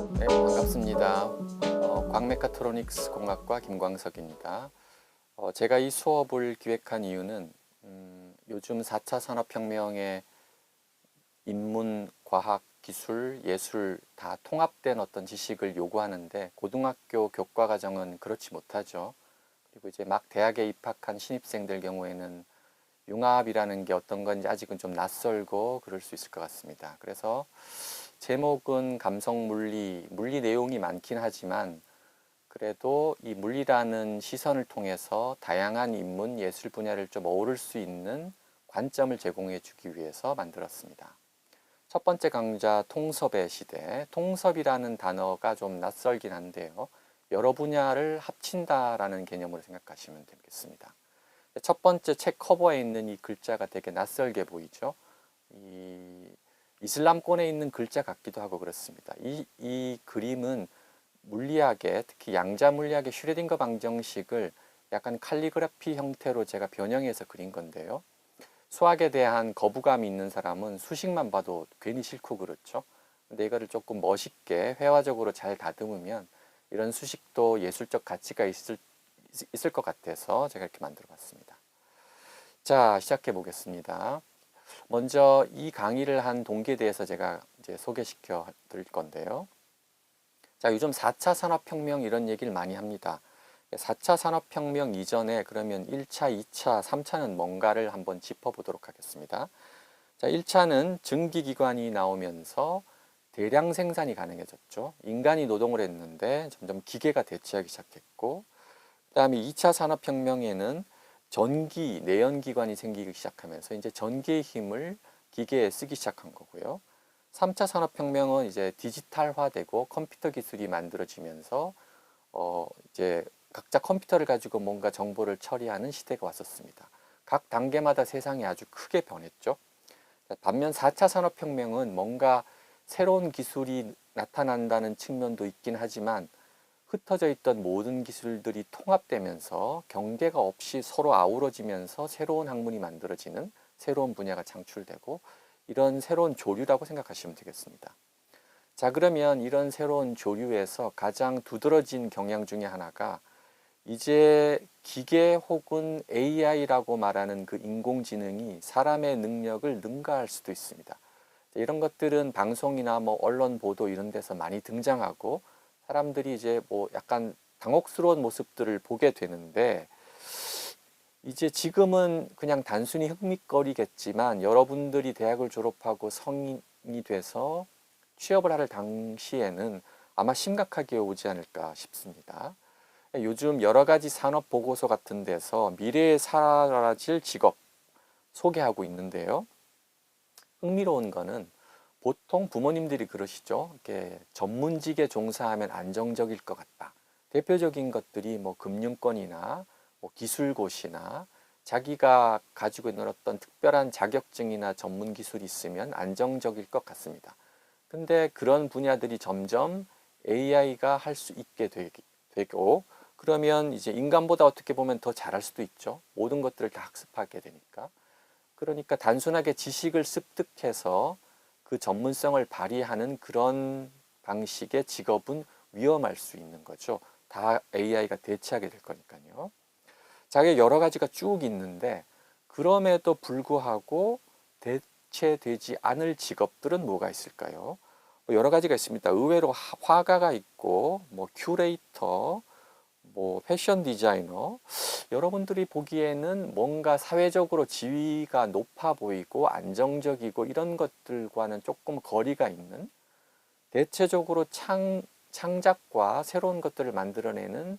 네, 반갑습니다. 광메카트로닉스 공학과 김광석입니다. 제가 이 수업을 기획한 이유는 요즘 4차 산업혁명의 인문, 과학, 기술, 예술 다 통합된 어떤 지식을 요구하는데 고등학교 교과과정은 그렇지 못하죠. 그리고 이제 막 대학에 입학한 신입생들 경우에는 융합이라는 게 어떤 건지 아직은 좀 낯설고 그럴 수 있을 것 같습니다. 그래서 제목은 감성 물리, 물리 내용이 많긴 하지만 그래도 이 물리라는 시선을 통해서 다양한 인문, 예술 분야를 좀 어우를 수 있는 관점을 제공해 주기 위해서 만들었습니다. 첫 번째 강좌 통섭의 시대, 통섭이라는 단어가 좀 낯설긴 한데요. 여러 분야를 합친다라는 개념으로 생각하시면 되겠습니다. 첫 번째 책 커버에 있는 이 글자가 되게 낯설게 보이죠. 이 이슬람권에 있는 글자 같기도 하고 그렇습니다. 이 그림은 물리학의 특히 양자 물리학의 슈레딩거 방정식을 약간 칼리그라피 형태로 제가 변형해서 그린 건데요. 수학에 대한 거부감이 있는 사람은 수식만 봐도 괜히 싫고 그렇죠. 근데 이거를 조금 멋있게 회화적으로 잘 다듬으면 이런 수식도 예술적 가치가 있을 것 같아서 제가 이렇게 만들어 봤습니다. 자, 시작해 보겠습니다. 먼저 이 강의를 한 동기에 대해서 제가 이제 소개시켜 드릴 건데요. 자, 요즘 4차 산업혁명 이런 얘기를 많이 합니다. 4차 산업혁명 이전에 그러면 1차, 2차, 3차는 뭔가를 한번 짚어보도록 하겠습니다. 자, 1차는 증기기관이 나오면서 대량 생산이 가능해졌죠. 인간이 노동을 했는데 점점 기계가 대체하기 시작했고, 그 다음에 2차 산업혁명에는 전기, 내연기관이 생기기 시작하면서 이제 전기의 힘을 기계에 쓰기 시작한 거고요. 3차 산업혁명은 이제 디지털화되고 컴퓨터 기술이 만들어지면서 이제 각자 컴퓨터를 가지고 뭔가 정보를 처리하는 시대가 왔었습니다. 각 단계마다 세상이 아주 크게 변했죠. 반면 4차 산업혁명은 뭔가 새로운 기술이 나타난다는 측면도 있긴 하지만 흩어져 있던 모든 기술들이 통합되면서 경계가 없이 서로 아우러지면서 새로운 학문이 만들어지는 새로운 분야가 창출되고 이런 새로운 조류라고 생각하시면 되겠습니다. 자, 그러면 이런 새로운 조류에서 가장 두드러진 경향 중에 하나가 이제 기계 혹은 AI라고 말하는 그 인공지능이 사람의 능력을 능가할 수도 있습니다. 이런 것들은 방송이나 뭐 언론 보도 이런 데서 많이 등장하고 사람들이 이제 뭐 약간 당혹스러운 모습들을 보게 되는데 이제 지금은 그냥 단순히 흥미거리겠지만 여러분들이 대학을 졸업하고 성인이 돼서 취업을 할 당시에는 아마 심각하게 오지 않을까 싶습니다. 요즘 여러 가지 산업 보고서 같은 데서 미래에 사라질 직업 소개하고 있는데요. 흥미로운 거는 보통 부모님들이 그러시죠. 이렇게 전문직에 종사하면 안정적일 것 같다. 대표적인 것들이 뭐 금융권이나 뭐 기술고시나 자기가 가지고 있는 어떤 특별한 자격증이나 전문 기술이 있으면 안정적일 것 같습니다. 근데 그런 분야들이 점점 AI가 할 수 있게 되고 그러면 이제 인간보다 어떻게 보면 더 잘할 수도 있죠. 모든 것들을 다 학습하게 되니까. 그러니까 단순하게 지식을 습득해서 그 전문성을 발휘하는 그런 방식의 직업은 위험할 수 있는 거죠. 다 AI가 대체하게 될 거니까요. 자기 여러 가지가 쭉 있는데 그럼에도 불구하고 대체되지 않을 직업들은 뭐가 있을까요? 여러 가지가 있습니다. 의외로 화가가 있고 뭐 큐레이터, 뭐 패션 디자이너, 여러분들이 보기에는 뭔가 사회적으로 지위가 높아 보이고 안정적이고 이런 것들과는 조금 거리가 있는 대체적으로 창작과 새로운 것들을 만들어내는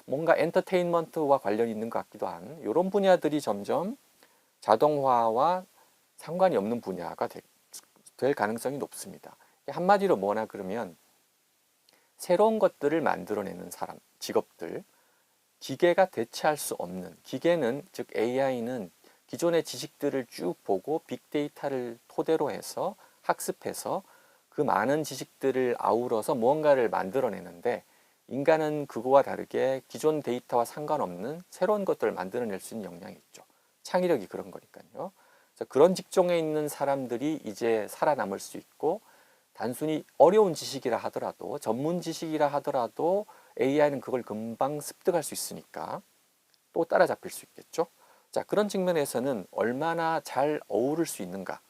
뭔가 엔터테인먼트와 관련이 있는 것 같기도 한 이런 분야들이 점점 자동화와 상관이 없는 분야가 될 가능성이 높습니다. 한마디로 뭐나 그러면 새로운 것들을 만들어내는 사람, 직업들, 기계가 대체할 수 없는, 기계는 즉 AI는 기존의 지식들을 쭉 보고 빅데이터를 토대로 해서 학습해서 그 많은 지식들을 아우러서 무언가를 만들어내는데 인간은 그거와 다르게 기존 데이터와 상관없는 새로운 것들을 만들어낼 수 있는 역량이 있죠. 창의력이 그런 거니까요. 그래서 그런 직종에 있는 사람들이 이제 살아남을 수 있고 단순히 어려운 지식이라 하더라도, 전문 지식이라 하더라도 AI는 그걸 금방 습득할 수 있으니까 또 따라잡힐 수 있겠죠. 자, 그런 측면에서는 얼마나 잘 어우를 수 있는가.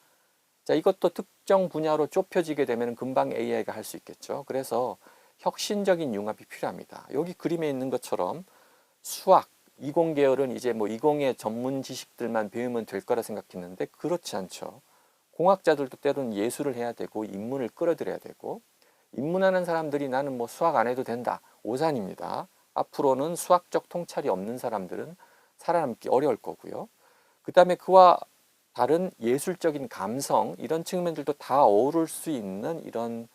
자, 이것도 특정 분야로 좁혀지게 되면 금방 AI가 할 수 있겠죠. 그래서 혁신적인 융합이 필요합니다. 여기 그림에 있는 것처럼 수학, 이공 계열은 이제 뭐 이공의 전문 지식들만 배우면 될 거라 생각했는데 그렇지 않죠. 공학자들도 때로는 예술을 해야 되고 인문을 끌어들여야 되고, 인문하는 사람들이 나는 뭐 수학 안 해도 된다, 오산입니다. 앞으로는 수학적 통찰이 없는 사람들은 살아남기 어려울 거고요. 그 다음에 그와 다른 예술적인 감성, 이런 측면들도 다 어우를 수 있는 이런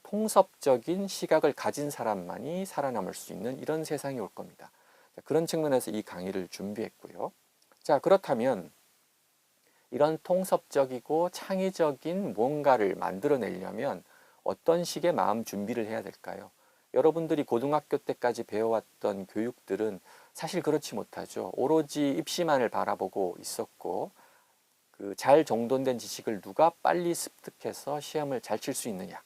통섭적인 시각을 가진 사람만이 살아남을 수 있는 이런 세상이 올 겁니다. 자, 그런 측면에서 이 강의를 준비했고요. 자, 그렇다면 이런 통섭적이고 창의적인 뭔가를 만들어내려면 어떤 식의 마음 준비를 해야 될까요? 여러분들이 고등학교 때까지 배워왔던 교육들은 사실 그렇지 못하죠. 오로지 입시만을 바라보고 있었고, 그 잘 정돈된 지식을 누가 빨리 습득해서 시험을 잘 칠 수 있느냐,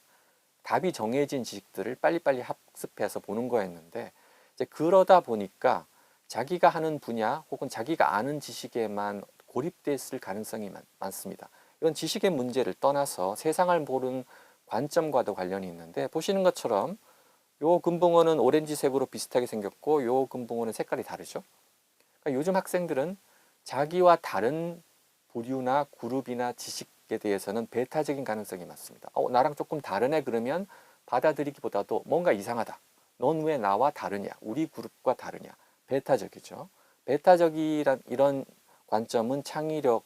답이 정해진 지식들을 빨리빨리 학습해서 보는 거였는데, 이제 그러다 보니까 자기가 하는 분야 혹은 자기가 아는 지식에만 고립됐을 가능성이 많습니다. 이건 지식의 문제를 떠나서 세상을 보는 관점과도 관련이 있는데, 보시는 것처럼 요 금붕어는 오렌지색으로 비슷하게 생겼고 요 금붕어는 색깔이 다르죠. 그러니까 요즘 학생들은 자기와 다른 부류나 그룹이나 지식에 대해서는 배타적인 가능성이 많습니다. 나랑 조금 다르네 그러면 받아들이기보다도 뭔가 이상하다, 넌 왜 나와 다르냐, 우리 그룹과 다르냐, 배타적이죠. 배타적이란 이런 관점은 창의력을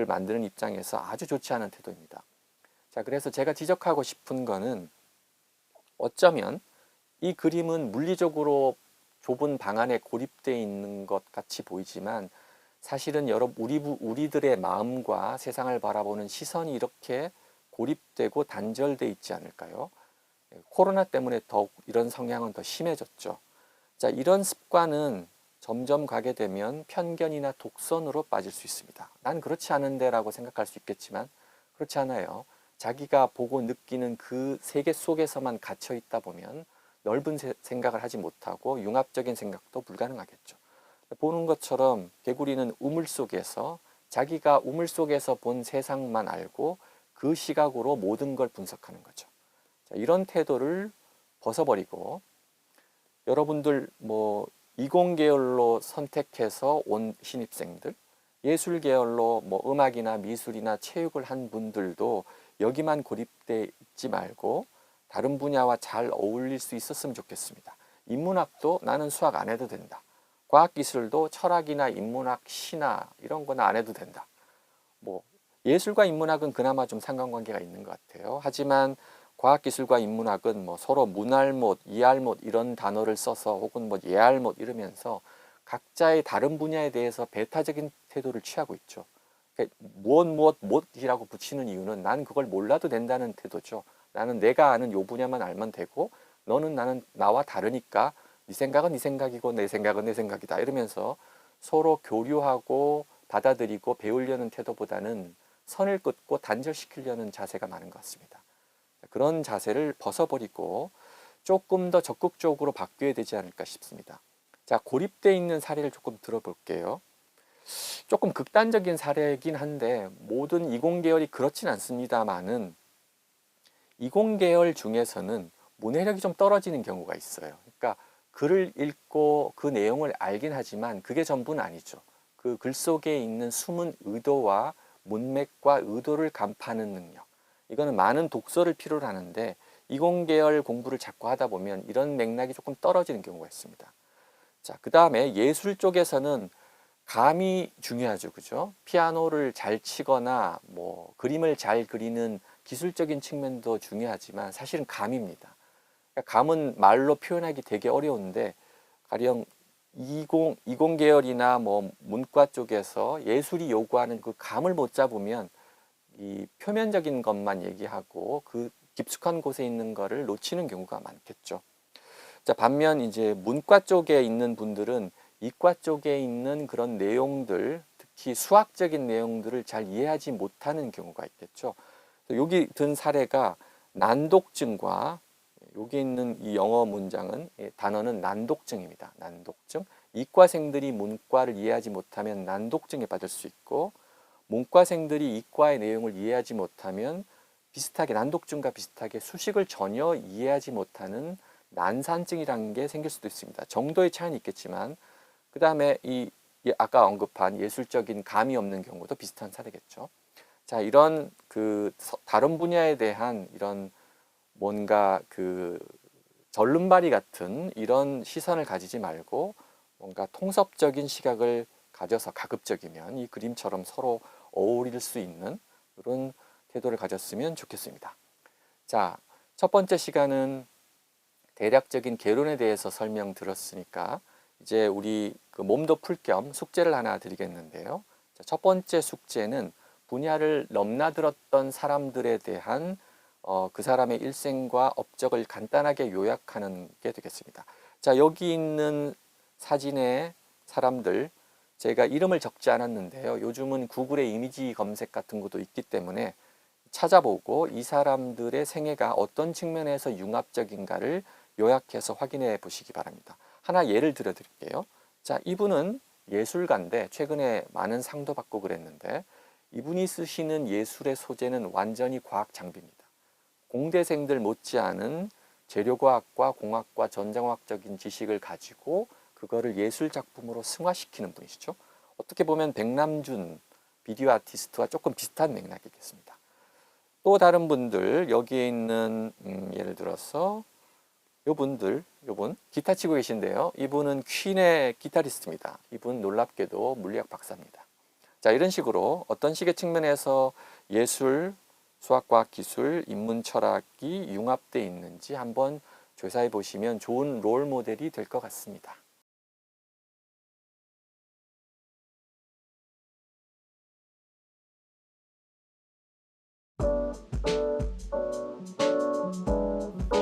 만드는 입장에서 아주 좋지 않은 태도입니다. 자, 그래서 제가 지적하고 싶은 거는, 어쩌면 이 그림은 물리적으로 좁은 방 안에 고립되어 있는 것 같이 보이지만 사실은 우리들의 마음과 세상을 바라보는 시선이 이렇게 고립되고 단절돼 있지 않을까요? 코로나 때문에 더욱 이런 성향은 더 심해졌죠. 자, 이런 습관은 점점 가게 되면 편견이나 독선으로 빠질 수 있습니다. 난 그렇지 않은데 라고 생각할 수 있겠지만 그렇지 않아요. 자기가 보고 느끼는 그 세계 속에서만 갇혀 있다 보면 넓은 생각을 하지 못하고 융합적인 생각도 불가능하겠죠. 보는 것처럼 개구리는 우물 속에서 자기가 우물 속에서 본 세상만 알고 그 시각으로 모든 걸 분석하는 거죠. 자, 이런 태도를 벗어버리고, 여러분들 뭐 이공계열로 선택해서 온 신입생들, 예술계열로 뭐 음악이나 미술이나 체육을 한 분들도 여기만 고립돼 있지 말고 다른 분야와 잘 어울릴 수 있었으면 좋겠습니다. 인문학도 나는 수학 안 해도 된다. 과학기술도 철학이나 인문학, 신화 이런 거는 안 해도 된다. 뭐 예술과 인문학은 그나마 좀 상관관계가 있는 것 같아요. 하지만 과학기술과 인문학은 뭐 서로 문알못, 이알못 이런 단어를 써서 혹은 뭐 예알못 이러면서 각자의 다른 분야에 대해서 배타적인 태도를 취하고 있죠. 그러니까 못이라고 붙이는 이유는 난 그걸 몰라도 된다는 태도죠. 나는 내가 아는 요 분야만 알면 되고 나는 나와 다르니까 네 생각은 네 생각이고 내 생각은 내 생각이다 이러면서 서로 교류하고 받아들이고 배우려는 태도보다는 선을 긋고 단절시키려는 자세가 많은 것 같습니다. 그런 자세를 벗어버리고 조금 더 적극적으로 바뀌어야 되지 않을까 싶습니다. 자, 고립되어 있는 사례를 조금 들어볼게요. 조금 극단적인 사례이긴 한데 모든 이공계열이 그렇진 않습니다만은 이공계열 중에서는 문해력이 좀 떨어지는 경우가 있어요. 그러니까 글을 읽고 그 내용을 알긴 하지만 그게 전부는 아니죠. 그 글 속에 있는 숨은 의도와 문맥과 의도를 간파하는 능력, 이거는 많은 독서를 필요로 하는데 이공계열 공부를 자꾸 하다 보면 이런 맥락이 조금 떨어지는 경우가 있습니다. 자, 그 다음에 예술 쪽에서는 감이 중요하죠. 그죠? 피아노를 잘 치거나 뭐 그림을 잘 그리는 기술적인 측면도 중요하지만 사실은 감입니다. 그러니까 감은 말로 표현하기 되게 어려운데 가령 이공 계열이나 뭐 문과 쪽에서 예술이 요구하는 그 감을 못 잡으면 이 표면적인 것만 얘기하고 그 깊숙한 곳에 있는 거를 놓치는 경우가 많겠죠. 자, 반면 이제 문과 쪽에 있는 분들은 이과 쪽에 있는 그런 내용들, 특히 수학적인 내용들을 잘 이해하지 못하는 경우가 있겠죠. 여기 든 사례가 난독증과 여기 있는 이 영어 문장은 단어는 난독증입니다. 난독증. 이과생들이 문과를 이해하지 못하면 난독증에 빠질 수 있고 문과생들이 이과의 내용을 이해하지 못하면 비슷하게 난독증과 비슷하게 수식을 전혀 이해하지 못하는 난산증이라는 게 생길 수도 있습니다. 정도의 차이는 있겠지만 그 다음에 이 아까 언급한 예술적인 감이 없는 경우도 비슷한 사례겠죠. 자, 이런 그 다른 분야에 대한 이런 뭔가 그 절름발이 같은 이런 시선을 가지지 말고 뭔가 통섭적인 시각을 가져서 가급적이면 이 그림처럼 서로 어울릴 수 있는 그런 태도를 가졌으면 좋겠습니다. 자, 첫 번째 시간은 대략적인 개론에 대해서 설명 들었으니까 이제 우리 그 몸도 풀 겸 숙제를 하나 드리겠는데요. 자, 첫 번째 숙제는 분야를 넘나들었던 사람들에 대한 그 사람의 일생과 업적을 간단하게 요약하는 게 되겠습니다. 자, 여기 있는 사진의 사람들 제가 이름을 적지 않았는데요. 요즘은 구글의 이미지 검색 같은 것도 있기 때문에 찾아보고 이 사람들의 생애가 어떤 측면에서 융합적인가를 요약해서 확인해 보시기 바랍니다. 하나 예를 들어 드릴게요. 자, 이분은 예술가인데 최근에 많은 상도 받고 그랬는데 이분이 쓰시는 예술의 소재는 완전히 과학 장비입니다. 공대생들 못지않은 재료과학과 공학과 전자공학적인 지식을 가지고 그거를 예술 작품으로 승화시키는 분이시죠. 어떻게 보면 백남준 비디오 아티스트와 조금 비슷한 맥락이겠습니다. 또 다른 분들 여기에 있는 예를 들어서 요분 기타 치고 계신데요. 이분은 퀸의 기타리스트입니다. 이분 놀랍게도 물리학 박사입니다. 자, 이런 식으로 어떤 식의 측면에서 예술, 수학과학 기술, 인문 철학이 융합되어 있는지 한번 조사해 보시면 좋은 롤 모델이 될 것 같습니다.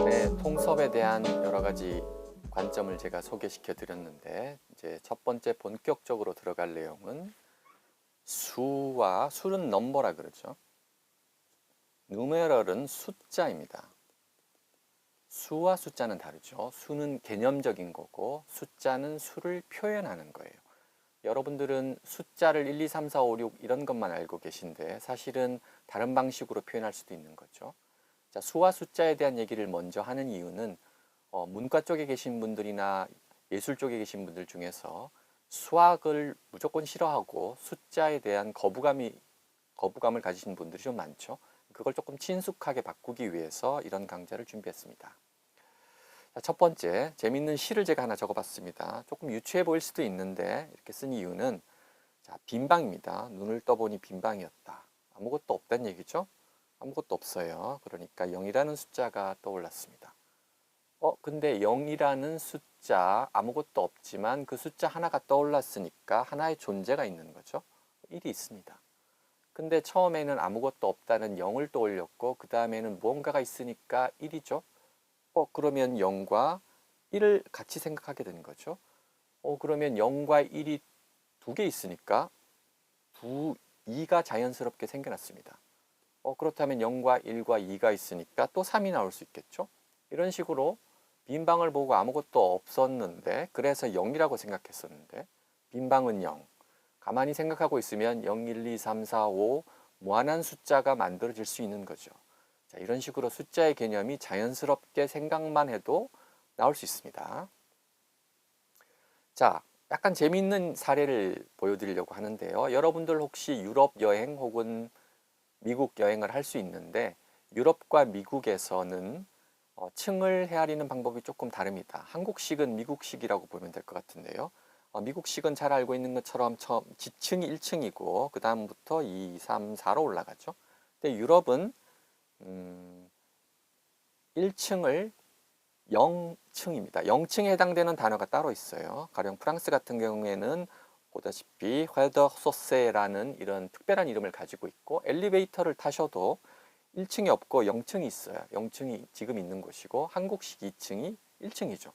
네, 통섭에 대한 여러 가지 관점을 제가 소개시켜 드렸는데 이제 첫 번째 본격적으로 들어갈 내용은 수는 넘버라 그러죠. 누메럴은 숫자입니다. 수와 숫자는 다르죠. 수는 개념적인 거고 숫자는 수를 표현하는 거예요. 여러분들은 숫자를 1, 2, 3, 4, 5, 6 이런 것만 알고 계신데 사실은 다른 방식으로 표현할 수도 있는 거죠. 자, 수와 숫자에 대한 얘기를 먼저 하는 이유는 문과 쪽에 계신 분들이나 예술 쪽에 계신 분들 중에서 수학을 무조건 싫어하고 숫자에 대한 거부감을 가지신 분들이 좀 많죠. 그걸 조금 친숙하게 바꾸기 위해서 이런 강좌를 준비했습니다. 자, 첫 번째, 재밌는 시를 제가 하나 적어봤습니다. 조금 유치해 보일 수도 있는데 이렇게 쓴 이유는 자, 빈방입니다. 눈을 떠보니 빈방이었다. 아무것도 없다는 얘기죠. 아무것도 없어요. 그러니까 0이라는 숫자가 떠올랐습니다. 근데 0이라는 숫자 아무것도 없지만 그 숫자 하나가 떠올랐으니까 하나의 존재가 있는 거죠. 1이 있습니다. 근데 처음에는 아무것도 없다는 0을 떠올렸고 그 다음에는 무언가가 있으니까 1이죠. 그러면 0과 1을 같이 생각하게 되는 거죠. 그러면 0과 1이 두 개 있으니까 2가 자연스럽게 생겨났습니다. 그렇다면 0과 1과 2가 있으니까 또 3이 나올 수 있겠죠. 이런 식으로 빈방을 보고 아무것도 없었는데 그래서 0이라고 생각했었는데 빈방은 0. 가만히 생각하고 있으면 0, 1, 2, 3, 4, 5 무한한 숫자가 만들어질 수 있는 거죠. 자, 이런 식으로 숫자의 개념이 자연스럽게 생각만 해도 나올 수 있습니다. 자, 약간 재미있는 사례를 보여드리려고 하는데요. 여러분들 혹시 유럽 여행 혹은 미국 여행을 할 수 있는데 유럽과 미국에서는 층을 헤아리는 방법이 조금 다릅니다. 한국식은 미국식이라고 보면 될 것 같은데요. 미국식은 잘 알고 있는 것처럼 처음 지층이 1층이고 그 다음부터 2, 3, 4로 올라가죠. 근데 유럽은 1층을 0층입니다. 0층에 해당되는 단어가 따로 있어요. 가령 프랑스 같은 경우에는 보다시피 회더소세라는 이런 특별한 이름을 가지고 있고 엘리베이터를 타셔도 1층이 없고 0층이 있어요. 0층이 지금 있는 곳이고 한국식 2층이 1층이죠.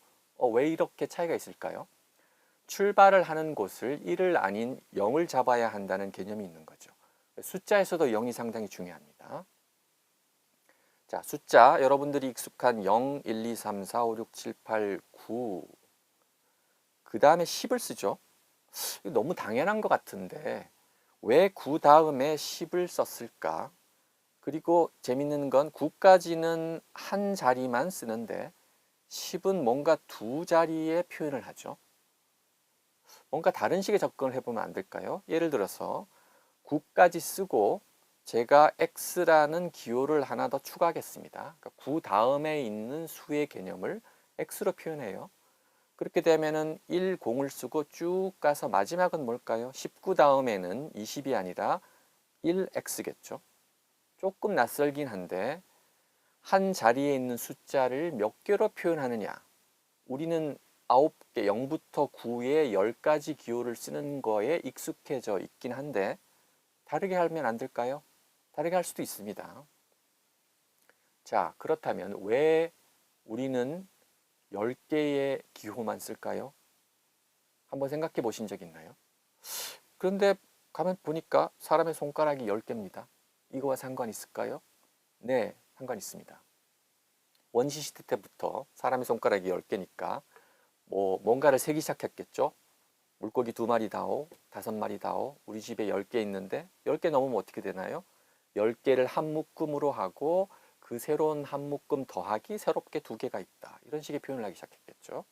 왜 이렇게 차이가 있을까요? 출발을 하는 곳을 1을 아닌 0을 잡아야 한다는 개념이 있는 거죠. 숫자에서도 0이 상당히 중요합니다. 자, 숫자 여러분들이 익숙한 0, 1, 2, 3, 4, 5, 6, 7, 8, 9. 그 다음에 10을 쓰죠. 이거 너무 당연한 것 같은데 왜 9 다음에 10을 썼을까? 그리고 재밌는 건 9까지는 한 자리만 쓰는데 10은 뭔가 두 자리의 표현을 하죠. 뭔가 다른 식의 접근을 해보면 안 될까요? 예를 들어서 9까지 쓰고 제가 x라는 기호를 하나 더 추가하겠습니다. 그러니까 9 다음에 있는 수의 개념을 x로 표현해요. 그렇게 되면은 1, 0을 쓰고 쭉 가서 마지막은 뭘까요? 19 다음에는 20이 아니라 1x겠죠. 조금 낯설긴 한데 한 자리에 있는 숫자를 몇 개로 표현하느냐. 우리는 9개, 0부터 9의 10가지 기호를 쓰는 거에 익숙해져 있긴 한데 다르게 하면 안 될까요? 다르게 할 수도 있습니다. 자, 그렇다면 왜 우리는 10개의 기호만 쓸까요? 한번 생각해 보신 적 있나요? 그런데 가만 보니까 사람의 손가락이 10개입니다. 이거와 상관 있을까요? 네, 상관 있습니다. 원시 시대 때부터 사람의 손가락이 10개니까 뭔가를 세기 시작했겠죠. 물고기 2마리 다오, 5마리 다오, 우리 집에 10개 있는데 10개 넘으면 어떻게 되나요? 10개를 한 묶음으로 하고 그 새로운 한 묶음 더하기 새롭게 2개가 있다. 이런 식의 표현을 하기 시작했겠죠.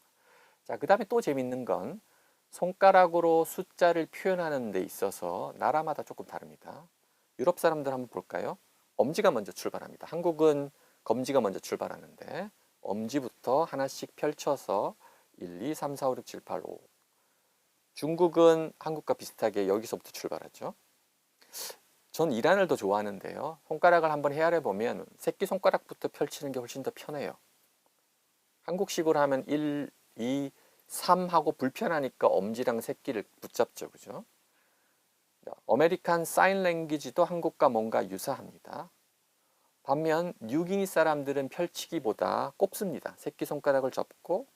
자, 그 다음에 또 재밌는 건 손가락으로 숫자를 표현하는 데 있어서 나라마다 조금 다릅니다. 유럽 사람들 한번 볼까요? 엄지가 먼저 출발합니다. 한국은 검지가 먼저 출발하는데 엄지부터 하나씩 펼쳐서 1, 2, 3, 4, 5, 6, 7, 8, 5. 중국은 한국과 비슷하게 여기서부터 출발하죠. 전 이란을 더 좋아하는데요. 손가락을 한번 헤아려 보면 새끼손가락부터 펼치는 게 훨씬 더 편해요. 한국식으로 하면 1, 2, 3 하고 불편하니까 엄지랑 새끼를 붙잡죠. 그죠? 아메리칸 사인 랭귀지도 한국과 뭔가 유사합니다. 반면 뉴기니 사람들은 펼치기보다 꼽습니다. 새끼손가락을 접고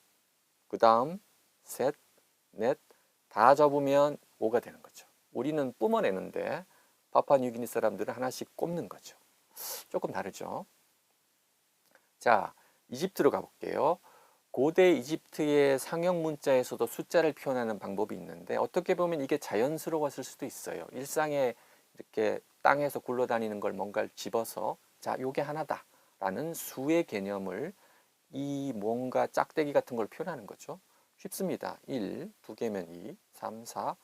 그 다음 셋, 넷, 다 접으면 5가 되는 거죠. 우리는 뿜어내는데 파푸아뉴기니 사람들은 하나씩 꼽는 거죠. 조금 다르죠. 자, 이집트로 가볼게요. 고대 이집트의 상형 문자에서도 숫자를 표현하는 방법이 있는데 어떻게 보면 이게 자연스러웠을 수도 있어요. 일상에 이렇게 땅에서 굴러다니는 걸 뭔가를 집어서 자, 요게 하나다 라는 수의 개념을 이 뭔가 짝대기 같은 걸 표현하는 거죠. 쉽습니다. 1, 2개면 2, 3, 4,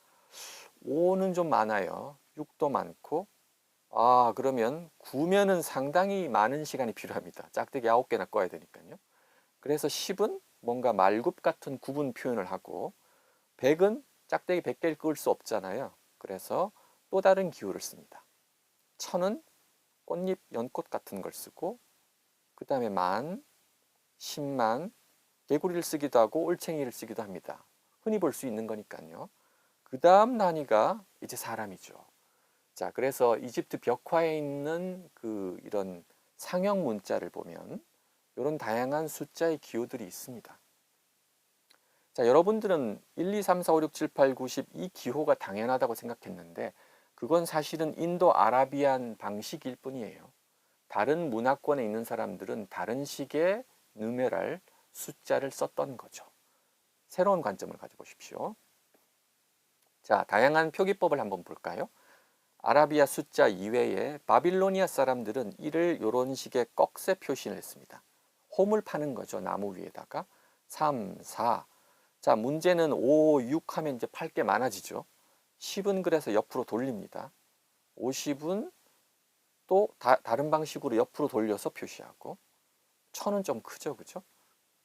5는 좀 많아요. 6도 많고 그러면 9면은 상당히 많은 시간이 필요합니다. 짝대기 9개나 꺼야 되니까요. 그래서 10은 뭔가 말굽 같은 구분 표현을 하고 100은 짝대기 100개를 끌 수 없잖아요. 그래서 또 다른 기호를 씁니다. 1000은 꽃잎, 연꽃 같은 걸 쓰고 그 다음에 만, 10만, 개구리를 쓰기도 하고 올챙이를 쓰기도 합니다. 흔히 볼 수 있는 거니까요. 그 다음 단위가 이제 사람이죠. 자, 그래서 이집트 벽화에 있는 이런 상형 문자를 보면 이런 다양한 숫자의 기호들이 있습니다. 자, 여러분들은 1, 2, 3, 4, 5, 6, 7, 8, 9, 10 이 기호가 당연하다고 생각했는데 그건 사실은 인도 아라비안 방식일 뿐이에요. 다른 문화권에 있는 사람들은 다른 식의 누메랄 숫자를 썼던 거죠. 새로운 관점을 가져보십시오. 자, 다양한 표기법을 한번 볼까요? 아라비아 숫자 이외에 바빌로니아 사람들은 이를 이런 식의 꺽쇠 표시를 했습니다. 홈을 파는 거죠. 나무 위에다가 3, 4. 자, 문제는 5, 6 하면 이제 팔 게 많아지죠. 10은 그래서 옆으로 돌립니다. 50은 또 다른 방식으로 옆으로 돌려서 표시하고 1000은 좀 크죠. 그죠?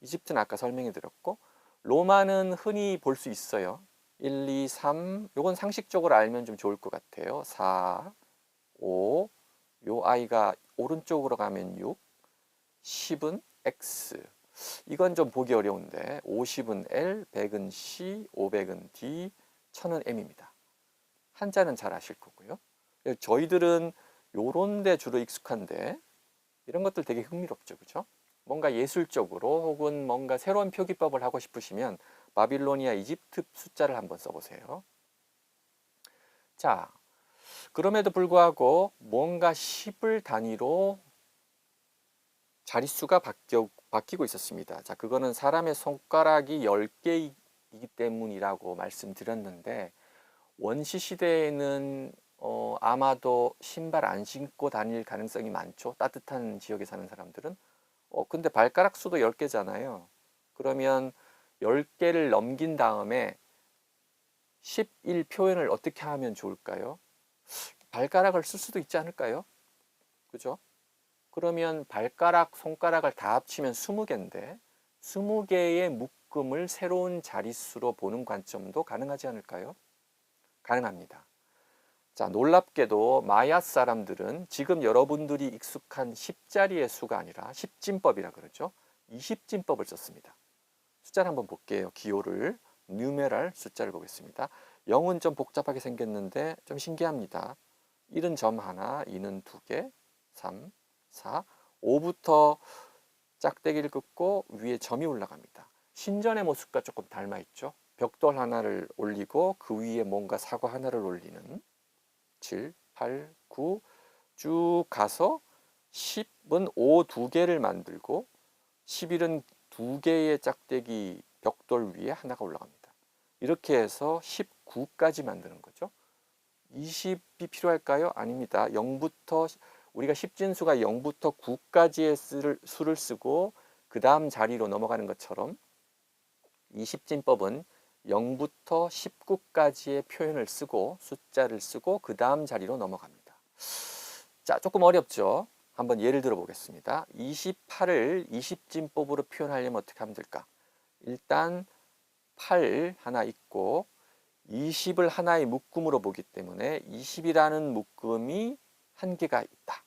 이집트는 아까 설명해 드렸고 로마는 흔히 볼 수 있어요. 1, 2, 3 요건 상식적으로 알면 좀 좋을 것 같아요. 4, 5 요 아이가 오른쪽으로 가면 6 10은 X 이건 좀 보기 어려운데 50은 L, 100은 C, 500은 D, 1000은 M입니다. 한자는 잘 아실 거고요. 저희들은 요런 데 주로 익숙한데 이런 것들 되게 흥미롭죠. 그죠? 뭔가 예술적으로 혹은 뭔가 새로운 표기법을 하고 싶으시면 바빌로니아, 이집트 숫자를 한번 써보세요. 자, 그럼에도 불구하고 뭔가 10을 단위로 자릿수가 바뀌고 있었습니다. 자, 그거는 사람의 손가락이 10개이기 때문이라고 말씀드렸는데, 원시 시대에는 아마도 신발 안 신고 다닐 가능성이 많죠. 따뜻한 지역에 사는 사람들은. 근데 발가락 수도 10개잖아요. 그러면 10개를 넘긴 다음에 11 표현을 어떻게 하면 좋을까요? 발가락을 쓸 수도 있지 않을까요? 그죠? 그러면 발가락, 손가락을 다 합치면 20개인데 20개의 묶음을 새로운 자릿수로 보는 관점도 가능하지 않을까요? 가능합니다. 자, 놀랍게도 마야 사람들은 지금 여러분들이 익숙한 10자리의 수가 아니라 10진법이라 그러죠. 20진법을 썼습니다. 숫자를 한번 볼게요. 기호를 뉴메랄 숫자를 보겠습니다. 0은 좀 복잡하게 생겼는데 좀 신기합니다. 1은 점 하나, 2는 2개, 3, 4, 5부터 짝대기를 긋고 위에 점이 올라갑니다. 신전의 모습과 조금 닮아 있죠. 벽돌 하나를 올리고 그 위에 뭔가 사과 하나를 올리는 7, 8, 9 쭉 가서 10은 5 2개를 만들고 11은 2개의 짝대기 벽돌 위에 하나가 올라갑니다. 이렇게 해서 19까지 만드는 거죠. 20이 필요할까요? 아닙니다. 0부터 우리가 10진수가 0부터 9까지의 수를 쓰고 그 다음 자리로 넘어가는 것처럼 20진법은 0부터 19까지의 표현을 쓰고 숫자를 쓰고 그 다음 자리로 넘어갑니다. 자, 조금 어렵죠? 한번 예를 들어 보겠습니다. 28을 20진법으로 표현하려면 어떻게 하면 될까? 일단 8 하나 있고 20을 하나의 묶음으로 보기 때문에 20이라는 묶음이 한 개가 있다.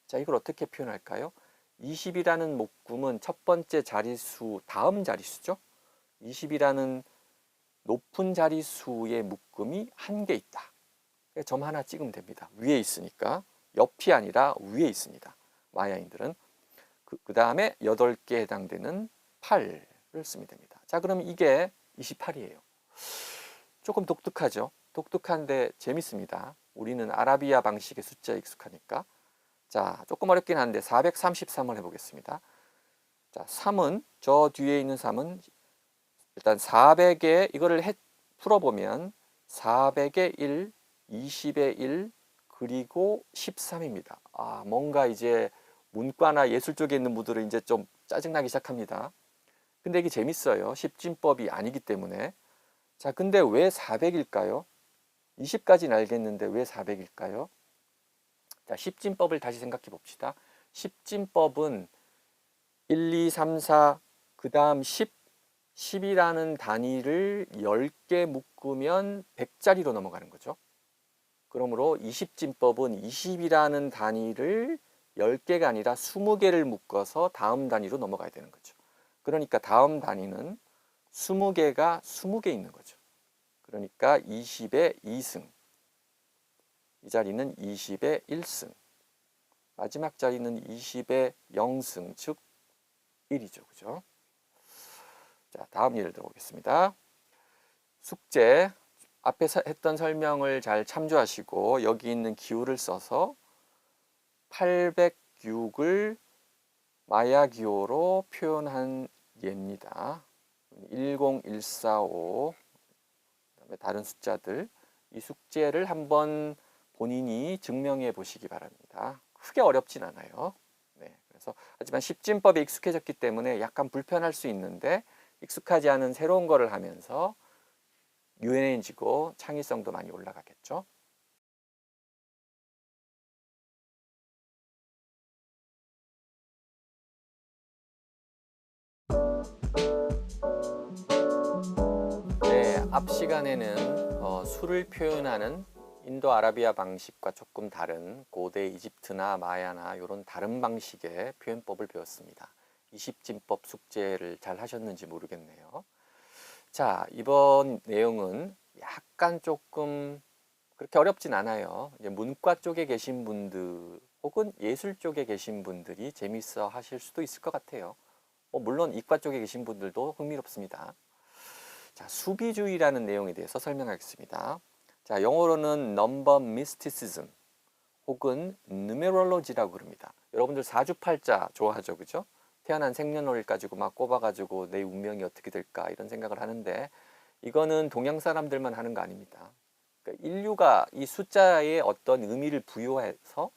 자, 이걸 어떻게 표현할까요? 20이라는 묶음은 첫 번째 자릿수 다음 자릿수죠. 20이라는 높은 자릿수의 묶음이 한 개 있다. 점 하나 찍으면 됩니다. 위에 있으니까. 옆이 아니라 위에 있습니다. 마야인들은. 그 다음에 8개에 해당되는 8을 쓰면 됩니다. 자, 그러면 이게 28이에요. 조금 독특하죠? 독특한데 재밌습니다. 우리는 아라비아 방식의 숫자에 익숙하니까. 자, 조금 어렵긴 한데 433을 해보겠습니다. 자, 3은 저 뒤에 있는 3은 일단 400에 이거를 풀어보면 400의 1, 20의 1, 그리고 13입니다. 아, 뭔가 이제 문과나 예술 쪽에 있는 분들은 이제 좀 짜증나기 시작합니다. 근데 이게 재밌어요. 10진법이 아니기 때문에. 자, 근데 왜 400일까요? 20까지는 알겠는데 왜 400일까요? 자, 10진법을 다시 생각해 봅시다. 10진법은 1, 2, 3, 4, 그 다음 10이라는 단위를 10개 묶으면 100자리로 넘어가는 거죠. 그러므로 20진법은 20이라는 단위를 10개가 아니라 20개를 묶어서 다음 단위로 넘어가야 되는 거죠. 그러니까 다음 단위는 20개가 20개 있는 거죠. 그러니까 20의 2승, 이 자리는 20의 1승, 마지막 자리는 20의 0승, 즉 1이죠. 그죠? 자, 다음 예를 들어보겠습니다. 숙제, 앞에 했던 설명을 잘 참조하시고 여기 있는 기호를 써서 806을 마야 기호로 표현한 예입니다. 10145, 그다음에 다른 숫자들, 이 숙제를 한번 본인이 증명해 보시기 바랍니다. 크게 어렵진 않아요. 네, 그래서 하지만 10진법에 익숙해졌기 때문에 약간 불편할 수 있는데 익숙하지 않은 새로운 거를 하면서 유연해지고 창의성도 많이 올라가겠죠. 네, 앞 시간에는 수를 표현하는 인도 아라비아 방식과 조금 다른 고대 이집트나 마야나 이런 다른 방식의 표현법을 배웠습니다. 20진법 숙제를 잘 하셨는지 모르겠네요. 자, 이번 내용은 약간 조금 그렇게 어렵진 않아요. 이제 문과 쪽에 계신 분들 혹은 예술 쪽에 계신 분들이 재밌어 하실 수도 있을 것 같아요. 물론 이과 쪽에 계신 분들도 흥미롭습니다. 자, 수비주의라는 내용에 대해서 설명하겠습니다. 자, 영어로는 number mysticism 혹은 numerology라고 그럽니다. 여러분들 사주팔자 좋아하죠, 그죠? 태어난 생년월일 가지고 막 꼽아가지고 내 운명이 어떻게 될까 이런 생각을 하는데 이거는 동양 사람들만 하는 거 아닙니다. 그러니까 인류가 이 숫자에 어떤 의미를 부여해서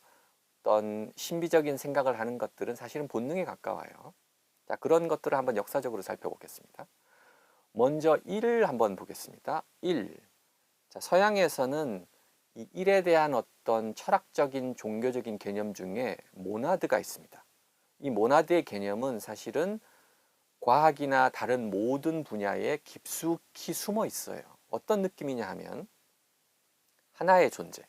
어떤 신비적인 생각을 하는 것들은 사실은 본능에 가까워요. 자, 그런 것들을 한번 역사적으로 살펴보겠습니다. 먼저 1을 한번 보겠습니다. 1. 자, 서양에서는 이 1에 대한 어떤 철학적인 종교적인 개념 중에 모나드가 있습니다. 이 모나드의 개념은 사실은 과학이나 다른 모든 분야에 깊숙이 숨어 있어요. 어떤 느낌이냐 하면 하나의 존재,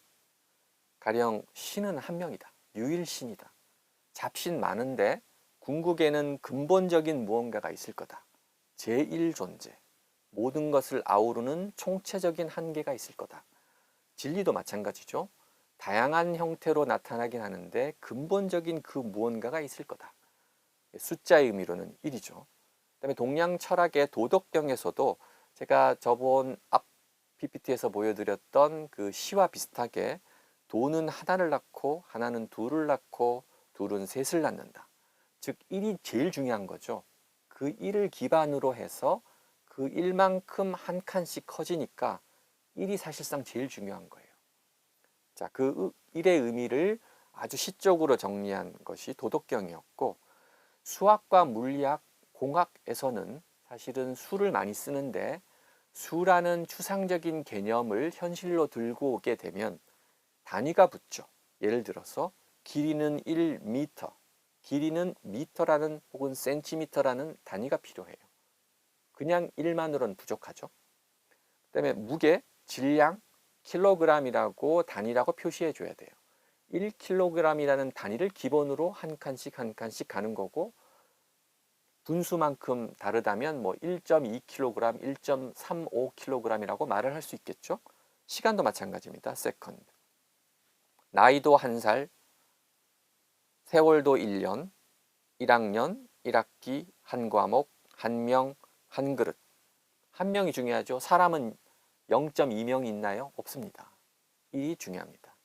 가령 신은 한 명이다. 유일신이다. 잡신 많은데 궁극에는 근본적인 무언가가 있을 거다. 제1존재, 모든 것을 아우르는 총체적인 한계가 있을 거다. 진리도 마찬가지죠. 다양한 형태로 나타나긴 하는데 근본적인 그 무언가가 있을 거다. 숫자의 의미로는 1이죠. 그다음에 동양 철학의 도덕경에서도 제가 저번 앞 PPT에서 보여드렸던 그 시와 비슷하게 도는 하나를 낳고 하나는 둘을 낳고 둘은 셋을 낳는다. 즉 1이 제일 중요한 거죠. 그 1을 기반으로 해서 그 1만큼 한 칸씩 커지니까 1이 사실상 제일 중요한 거예요. 자, 그 1의 의미를 아주 시적으로 정리한 것이 도덕경이었고 수학과 물리학, 공학에서는 사실은 수를 많이 쓰는데 수라는 추상적인 개념을 현실로 들고 오게 되면 단위가 붙죠. 예를 들어서 길이는 1m, 길이는 미터라는 혹은 센티미터라는 단위가 필요해요. 그냥 1만으로는 부족하죠. 그다음에 무게, 질량, 킬로그램이라고 단위라고 표시해 줘야 돼요. 1kg이라는 단위를 기본으로 한 칸씩 한 칸씩 가는 거고 분수만큼 다르다면 뭐 1.2kg, 1.35kg이라고 말을 할 수 있겠죠. 시간도 마찬가지입니다. 세컨드. 나이도 1살, 세월도 1년, 1학년, 1학기, 한 과목, 한 명, 한 그릇. 한 명이 중요하죠. 사람은 0.2명이 있나요? 없습니다. 1이 중요합니다.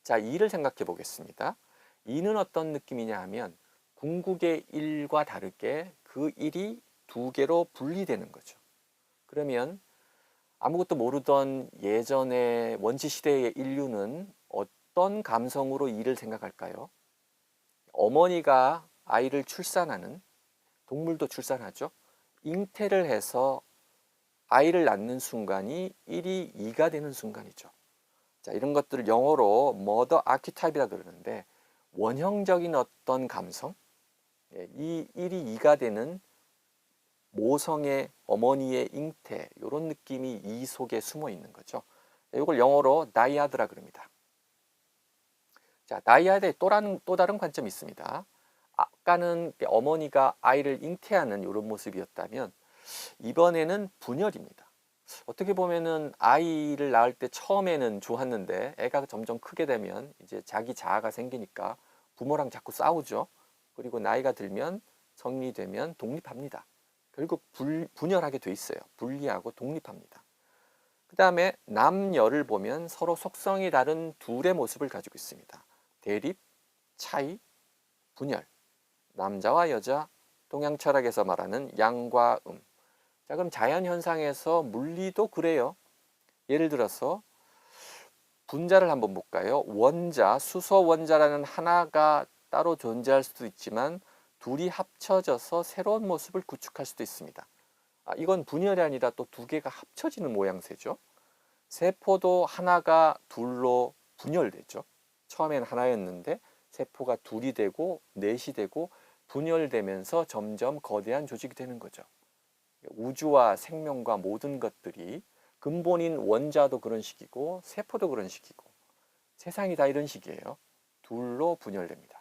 자, 2를 생각해 보겠습니다. 2는 어떤 느낌이냐 하면 궁극의 1과 다르게 그 1이 두 개로 분리되는 거죠. 그러면 아무것도 모르던 예전의 원시시대의 인류는 어떤 감성으로 2를 생각할까요? 어머니가 아이를 출산하는, 동물도 출산하죠. 잉태를 해서 아이를 낳는 순간이 1이 2가 되는 순간이죠. 자, 이런 것들을 영어로 mother archetype이라 그러는데 원형적인 어떤 감성, 이 1이 2가 되는 모성의 어머니의 잉태, 이런 느낌이 이 속에 숨어 있는 거죠. 이걸 영어로 나이아드라 그럽니다. 자, 나이아드의 또 다른 관점이 있습니다. 아까는 어머니가 아이를 잉태하는 이런 모습이었다면 이번에는 분열입니다. 어떻게 보면은 아이를 낳을 때 처음에는 좋았는데 애가 점점 크게 되면 이제 자기 자아가 생기니까 부모랑 자꾸 싸우죠. 그리고 나이가 들면 성인이 되면 독립합니다. 결국 분열하게 돼 있어요. 분리하고 독립합니다. 그 다음에 남녀를 보면 서로 속성이 다른 둘의 모습을 가지고 있습니다. 대립, 차이, 분열. 남자와 여자, 동양 철학에서 말하는 양과 자, 그럼 자연현상에서 물리도 그래요. 예를 들어서 분자를 한번 볼까요? 원자, 수소 원자라는 하나가 따로 존재할 수도 있지만 둘이 합쳐져서 새로운 모습을 구축할 수도 있습니다. 이건 분열이 아니라 또 두 개가 합쳐지는 모양새죠. 세포도 하나가 둘로 분열되죠. 처음엔 하나였는데 세포가 둘이 되고 넷이 되고 분열되면서 점점 거대한 조직이 되는 거죠. 우주와 생명과 모든 것들이 근본인 원자도 그런 식이고 세포도 그런 식이고 세상이 다 이런 식이에요. 둘로 분열됩니다.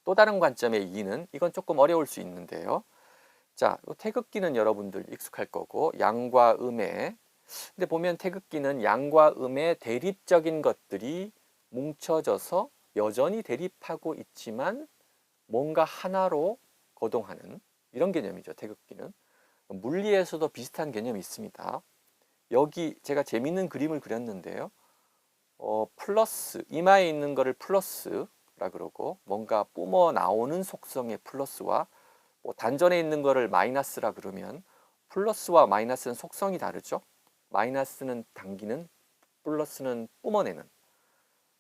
또 다른 관점의 2는 이건 조금 어려울 수 있는데요. 자, 태극기는 여러분들 익숙할 거고 양과 음의 근데 보면 태극기는 양과 음의 대립적인 것들이 뭉쳐져서 여전히 대립하고 있지만 뭔가 하나로 거동하는 이런 개념이죠. 태극기는 물리에서도 비슷한 개념이 있습니다. 여기 제가 재밌는 그림을 그렸는데요. 플러스 이마에 있는 거를 플러스 플러스라 그러고, 뭔가 뿜어 나오는 속성의 플러스와 뭐 단전에 있는 거를 마이너스라 그러면 플러스와 마이너스는 속성이 다르죠. 마이너스는 당기는, 플러스는 뿜어내는.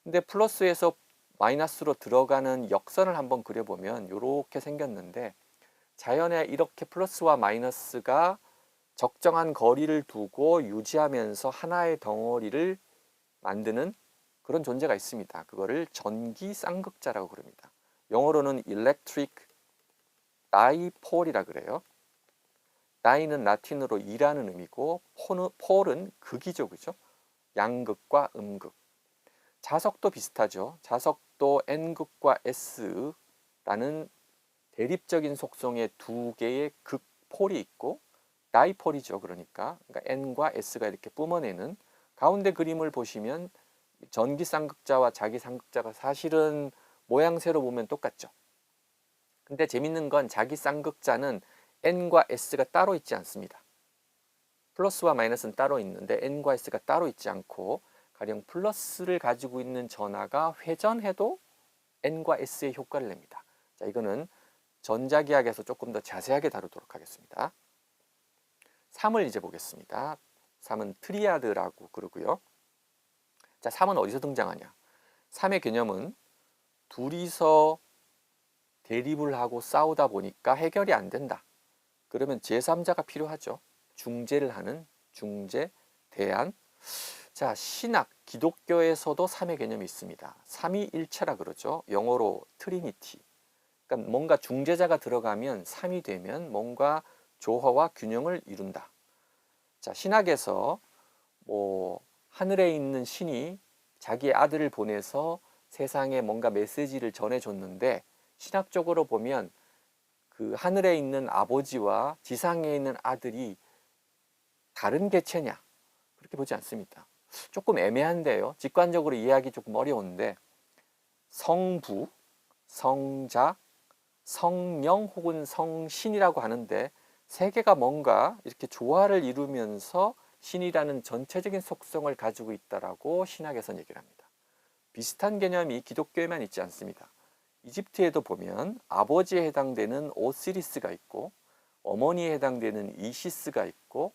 근데 플러스에서 마이너스로 들어가는 역선을 한번 그려보면 이렇게 생겼는데, 자연에 이렇게 플러스와 마이너스가 적정한 거리를 두고 유지하면서 하나의 덩어리를 만드는 그런 존재가 있습니다. 그거를 전기 쌍극자라고 그럽니다. 영어로는 electric dipole이라 그래요. di는 라틴어로 이라는 의미고, 폴은 극이죠, 그죠? 양극과 음극. 자석도 비슷하죠. 자석도 N극과 S라는 대립적인 속성의 두 개의 극폴이 있고, 다이폴이죠. 그러니까 N과 S가 이렇게 뿜어내는, 가운데 그림을 보시면 전기 쌍극자와 자기 쌍극자가 사실은 모양새로 보면 똑같죠. 근데 재밌는 건 자기 쌍극자는 N과 S가 따로 있지 않습니다. 플러스와 마이너스는 따로 있는데 N과 S가 따로 있지 않고, 가령 플러스를 가지고 있는 전하가 회전해도 N과 S의 효과를 냅니다. 자, 이거는 전자기하학에서 조금 더 자세하게 다루도록 하겠습니다. 3을 이제 보겠습니다. 3은 트리아드라고 그러고요. 자, 3은 어디서 등장하냐? 3의 개념은 둘이서 대립을 하고 싸우다 보니까 해결이 안 된다. 그러면 제3자가 필요하죠. 중재를 하는, 중재, 대안. 자, 신학, 기독교에서도 3의 개념이 있습니다. 삼위일체라 그러죠. 영어로 트리니티. 그러니까 뭔가 중재자가 들어가면 3이 되면 뭔가 조화와 균형을 이룬다. 자, 신학에서 뭐 하늘에 있는 신이 자기의 아들을 보내서 세상에 뭔가 메시지를 전해줬는데, 신학적으로 보면 그 하늘에 있는 아버지와 지상에 있는 아들이 다른 개체냐? 그렇게 보지 않습니다. 조금 애매한데요. 직관적으로 이해하기 조금 어려운데, 성부, 성자, 성령 혹은 성신이라고 하는데, 세 개가 뭔가 이렇게 조화를 이루면서 신이라는 전체적인 속성을 가지고 있다라고 신학에서는 얘기를 합니다. 비슷한 개념이 기독교에만 있지 않습니다. 이집트에도 보면 아버지에 해당되는 오시리스가 있고, 어머니에 해당되는 이시스가 있고,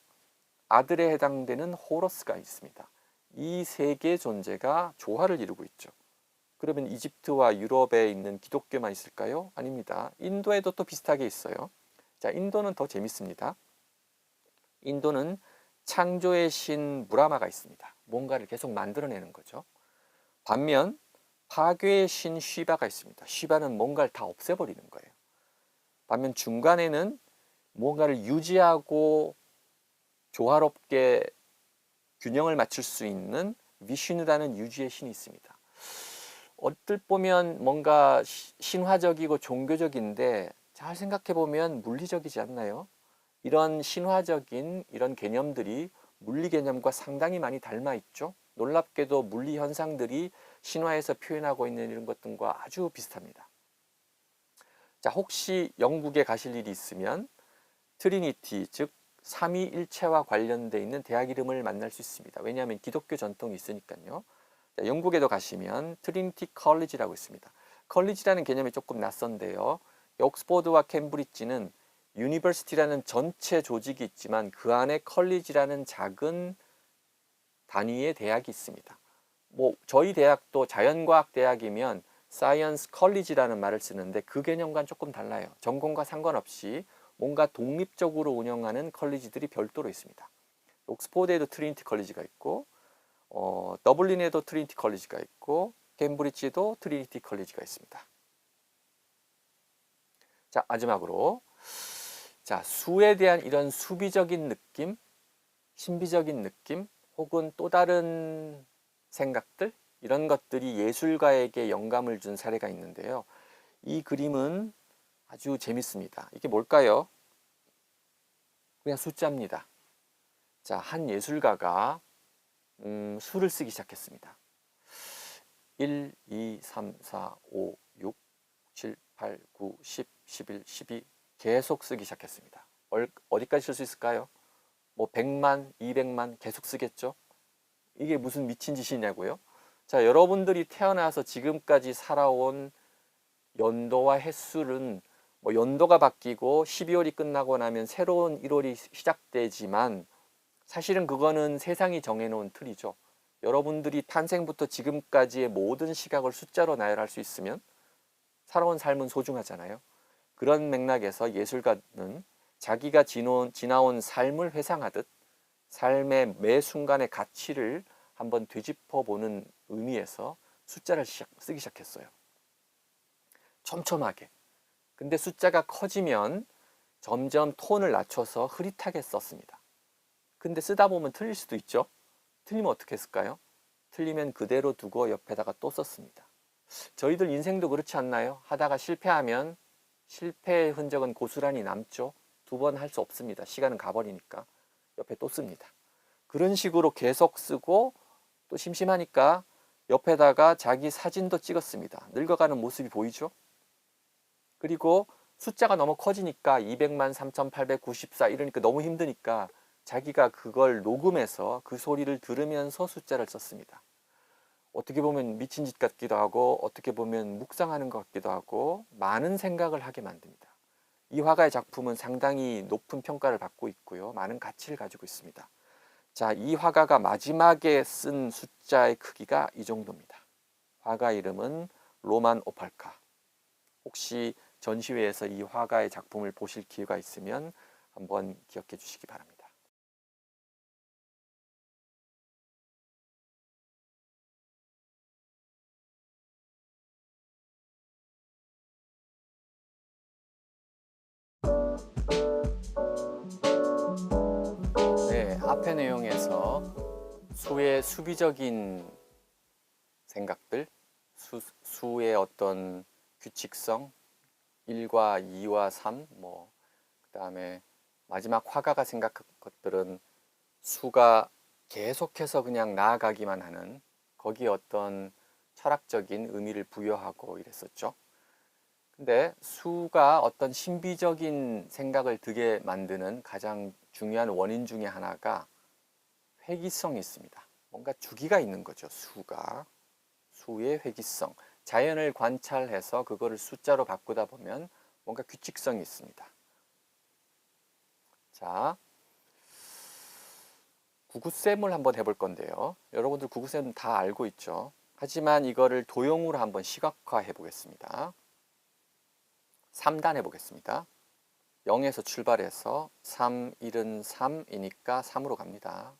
아들에 해당되는 호러스가 있습니다. 이 세 개의 존재가 조화를 이루고 있죠. 그러면 이집트와 유럽에 있는 기독교만 있을까요? 아닙니다. 인도에도 또 비슷하게 있어요. 자, 인도는 더 재밌습니다. 인도는 창조의 신 브라마가 있습니다. 뭔가를 계속 만들어내는 거죠. 반면 파괴의 신 쉬바가 있습니다. 쉬바는 뭔가를 다 없애버리는 거예요. 반면 중간에는 뭔가를 유지하고 조화롭게 균형을 맞출 수 있는 위슈누라는 유지의 신이 있습니다. 얼뜻 보면 뭔가 신화적이고 종교적인데, 잘 생각해 보면 물리적이지 않나요? 이런 신화적인 이런 개념들이 물리 개념과 상당히 많이 닮아 있죠. 놀랍게도 물리 현상들이 신화에서 표현하고 있는 이런 것들과 아주 비슷합니다. 자, 혹시 영국에 가실 일이 있으면 트리니티, 즉 삼위일체와 관련되어 있는 대학 이름을 만날 수 있습니다. 왜냐하면 기독교 전통이 있으니까요. 자, 영국에도 가시면 트리니티 컬리지라고 있습니다. 컬리지라는 개념이 조금 낯선데요. 옥스포드와 캠브리지는 유니버시티라는 전체 조직이 있지만 그 안에 컬리지라는 작은 단위의 대학이 있습니다. 뭐 저희 대학도 자연과학 대학이면 사이언스 컬리지라는 말을 쓰는데, 그 개념과는 조금 달라요. 전공과 상관없이 뭔가 독립적으로 운영하는 컬리지들이 별도로 있습니다. 옥스포드에도 트리니티 컬리지가 있고, 더블린에도 트리니티 컬리지가 있고, 캠브리지도 트리니티 컬리지가 있습니다. 자, 마지막으로, 자, 수에 대한 이런 수비적인 느낌, 신비적인 느낌, 혹은 또 다른 생각들, 이런 것들이 예술가에게 영감을 준 사례가 있는데요. 이 그림은 아주 재밌습니다. 이게 뭘까요? 그냥 숫자입니다. 자, 한 예술가가 수를 쓰기 시작했습니다. 1, 2, 3, 4, 5, 6, 7, 8, 9, 10, 11, 12 계속 쓰기 시작했습니다. 어디까지 쓸 수 있을까요? 뭐 100만, 200만 계속 쓰겠죠? 이게 무슨 미친 짓이냐고요? 자, 여러분들이 태어나서 지금까지 살아온 연도와 횟수는 뭐 연도가 바뀌고 12월이 끝나고 나면 새로운 1월이 시작되지만 사실은 그거는 세상이 정해놓은 틀이죠. 여러분들이 탄생부터 지금까지의 모든 시각을 숫자로 나열할 수 있으면 살아온 삶은 소중하잖아요. 그런 맥락에서 예술가는 자기가 지나온 삶을 회상하듯 삶의 매 순간의 가치를 한번 되짚어보는 의미에서 숫자를 쓰기 시작했어요. 촘촘하게. 근데 숫자가 커지면 점점 톤을 낮춰서 흐릿하게 썼습니다. 근데 쓰다 보면 틀릴 수도 있죠. 틀리면 어떻게 했을까요? 틀리면 그대로 두고 옆에다가 또 썼습니다. 저희들 인생도 그렇지 않나요? 하다가 실패하면 실패의 흔적은 고스란히 남죠. 두 번 할 수 없습니다. 시간은 가버리니까 옆에 또 씁니다. 그런 식으로 계속 쓰고 또 심심하니까 옆에다가 자기 사진도 찍었습니다. 늙어가는 모습이 보이죠? 그리고 숫자가 너무 커지니까 200만 3894 이러니까 너무 힘드니까 자기가 그걸 녹음해서 그 소리를 들으면서 숫자를 썼습니다. 어떻게 보면 미친 짓 같기도 하고 어떻게 보면 묵상하는 것 같기도 하고 많은 생각을 하게 만듭니다. 이 화가의 작품은 상당히 높은 평가를 받고 있고요. 많은 가치를 가지고 있습니다. 자, 이 화가가 마지막에 쓴 숫자의 크기가 이 정도입니다. 화가 이름은 로만 오팔카. 혹시 전시회에서 이 화가의 작품을 보실 기회가 있으면 한번 기억해 주시기 바랍니다. 네, 앞의 내용에서 수의 수비적인 생각들, 수의 어떤 규칙성, 1과 2와 3, 그다음에 마지막 화가가 생각한 것들은 수가 계속해서 그냥 나아가기만 하는 거기에 어떤 철학적인 의미를 부여하고 이랬었죠. 근데 수가 어떤 신비적인 생각을 들게 만드는 가장 중요한 원인 중에 하나가 회귀성이 있습니다. 뭔가 주기가 있는 거죠, 수가. 수의 회귀성. 자연을 관찰해서 그거를 숫자로 바꾸다 보면 뭔가 규칙성이 있습니다. 자, 구구셈을 한번 해볼 건데요. 여러분들 구구셈 다 알고 있죠. 하지만 이거를 도형으로 한번 시각화해 보겠습니다. 3단 해보겠습니다. 0에서 출발해서 3, 1은 3이니까 3으로 갑니다.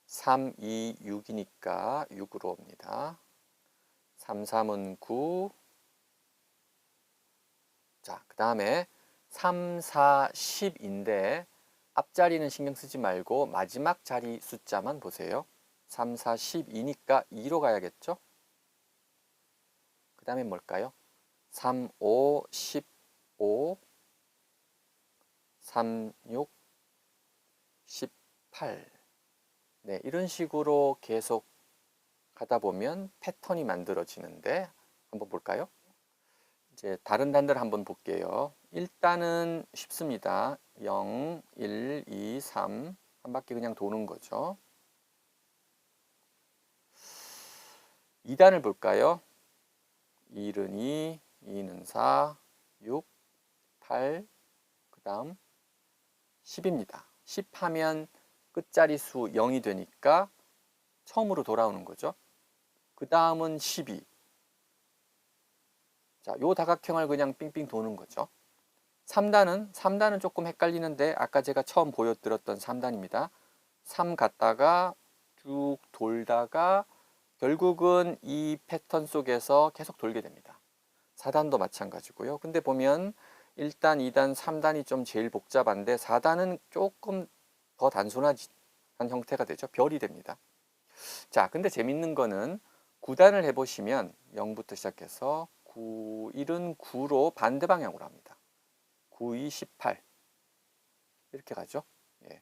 3, 2, 6이니까 6으로 옵니다. 3, 3은 9. 자, 그 다음에 3, 4, 10인데 앞자리는 신경 쓰지 말고 마지막 자리 숫자만 보세요. 3, 4, 10이니까 2로 가야겠죠? 그 다음에 뭘까요? 3, 5, 15, 3, 6, 18. 네, 이런 식으로 계속 하다 보면 패턴이 만들어지는데 한번 볼까요? 이제 다른 단들 한번 볼게요. 1단은 쉽습니다. 0, 1, 2, 3. 한 바퀴 그냥 도는 거죠. 2단을 볼까요? 1은 2, 2는 4, 6, 8, 그 다음 10입니다. 10 하면 끝자리 수 0이 되니까 처음으로 돌아오는 거죠. 그 다음은 12. 자, 요 다각형을 그냥 삥삥 도는 거죠. 3단은 조금 헷갈리는데 아까 제가 처음 보여드렸던 3단입니다. 3 갔다가 쭉 돌다가 결국은 이 패턴 속에서 계속 돌게 됩니다. 4단도 마찬가지고요. 근데 보면 1단, 2단, 3단이 좀 제일 복잡한데 4단은 조금 더 단순한 형태가 되죠. 별이 됩니다. 자, 근데 재밌는 거는 9단을 해보시면 0부터 시작해서 9, 1은 9로 반대 방향으로 합니다. 9, 2, 18 이렇게 가죠. 예.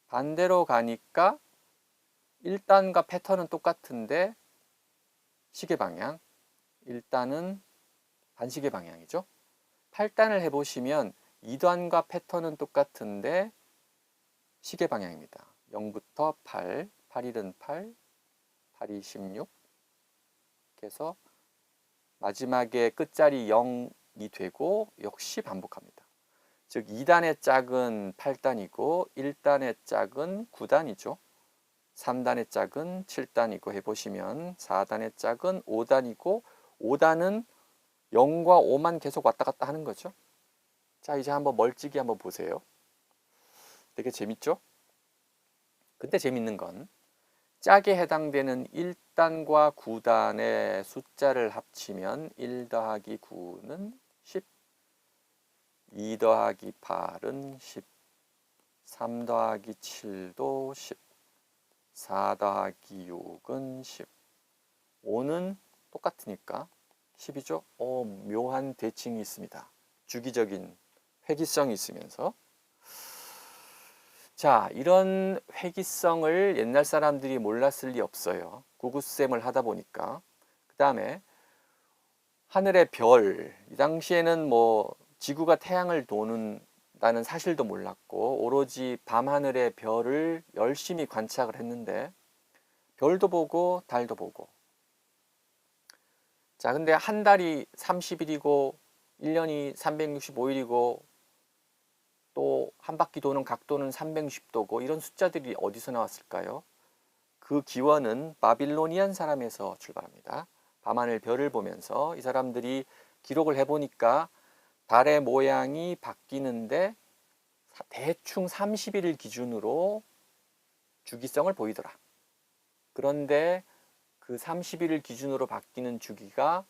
반대로 가니까 1단과 패턴은 똑같은데 시계 방향, 1단은 반시계 방향이죠. 8단을 해보시면 2단과 패턴은 똑같은데 시계 방향입니다. 0부터 8, 8, 1은 8, 8, 2, 16, 해서 마지막에 끝자리 0이 되고 역시 반복합니다. 즉 2단의 짝은 8단이고 1단의 짝은 9단이죠. 3단의 짝은 7단이고 해보시면 4단의 짝은 5단이고 5단은 0과 5만 계속 왔다 갔다 하는 거죠. 자, 이제 한번 멀찍이 한번 보세요. 되게 재밌죠? 근데 재밌는 건 짝에 해당되는 1단과 9단의 숫자를 합치면 1 더하기 9는 10, 2 더하기 8은 10, 3 더하기 7도 10, 4 더하기 6은 10, 5는 똑같으니까 10이죠. 묘한 대칭이 있습니다. 주기적인 회귀성이 있으면서. 자, 이런 회귀성을 옛날 사람들이 몰랐을 리 없어요. 구구셈을 하다 보니까. 그 다음에 하늘의 별, 이 당시에는 뭐 지구가 태양을 도는다는 사실도 몰랐고 오로지 밤하늘의 별을 열심히 관찰을 했는데 별도 보고 달도 보고. 자, 근데 한 달이 30일이고 1년이 365일이고 또 한 바퀴 도는 각도는 360도고 이런 숫자들이 어디서 나왔을까요? 그 기원은 바빌로니안 사람에서 출발합니다. 밤하늘 별을 보면서 이 사람들이 기록을 해보니까 달의 모양이 바뀌는데 대충 30일을 기준으로 주기성을 보이더라. 그런데 그 30일을 기준으로 바뀌는 주기가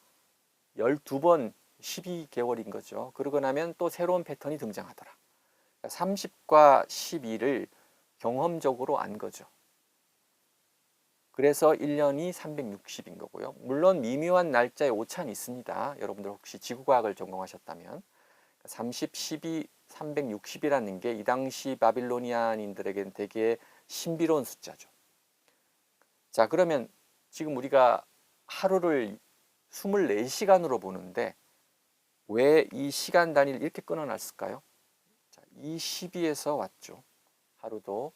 12번 12개월인 거죠. 그러고 나면 또 새로운 패턴이 등장하더라. 30과 12를 경험적으로 안 거죠. 그래서 1년이 360인 거고요. 물론 미묘한 날짜의 오차는 있습니다. 여러분들 혹시 지구과학을 전공하셨다면 30, 12, 360이라는 게 이 당시 바빌로니안인들에게는 되게 신비로운 숫자죠. 자, 그러면 지금 우리가 하루를 24시간으로 보는데 왜 이 시간 단위를 이렇게 끊어놨을까요? 자, 이 12에서 왔죠. 하루도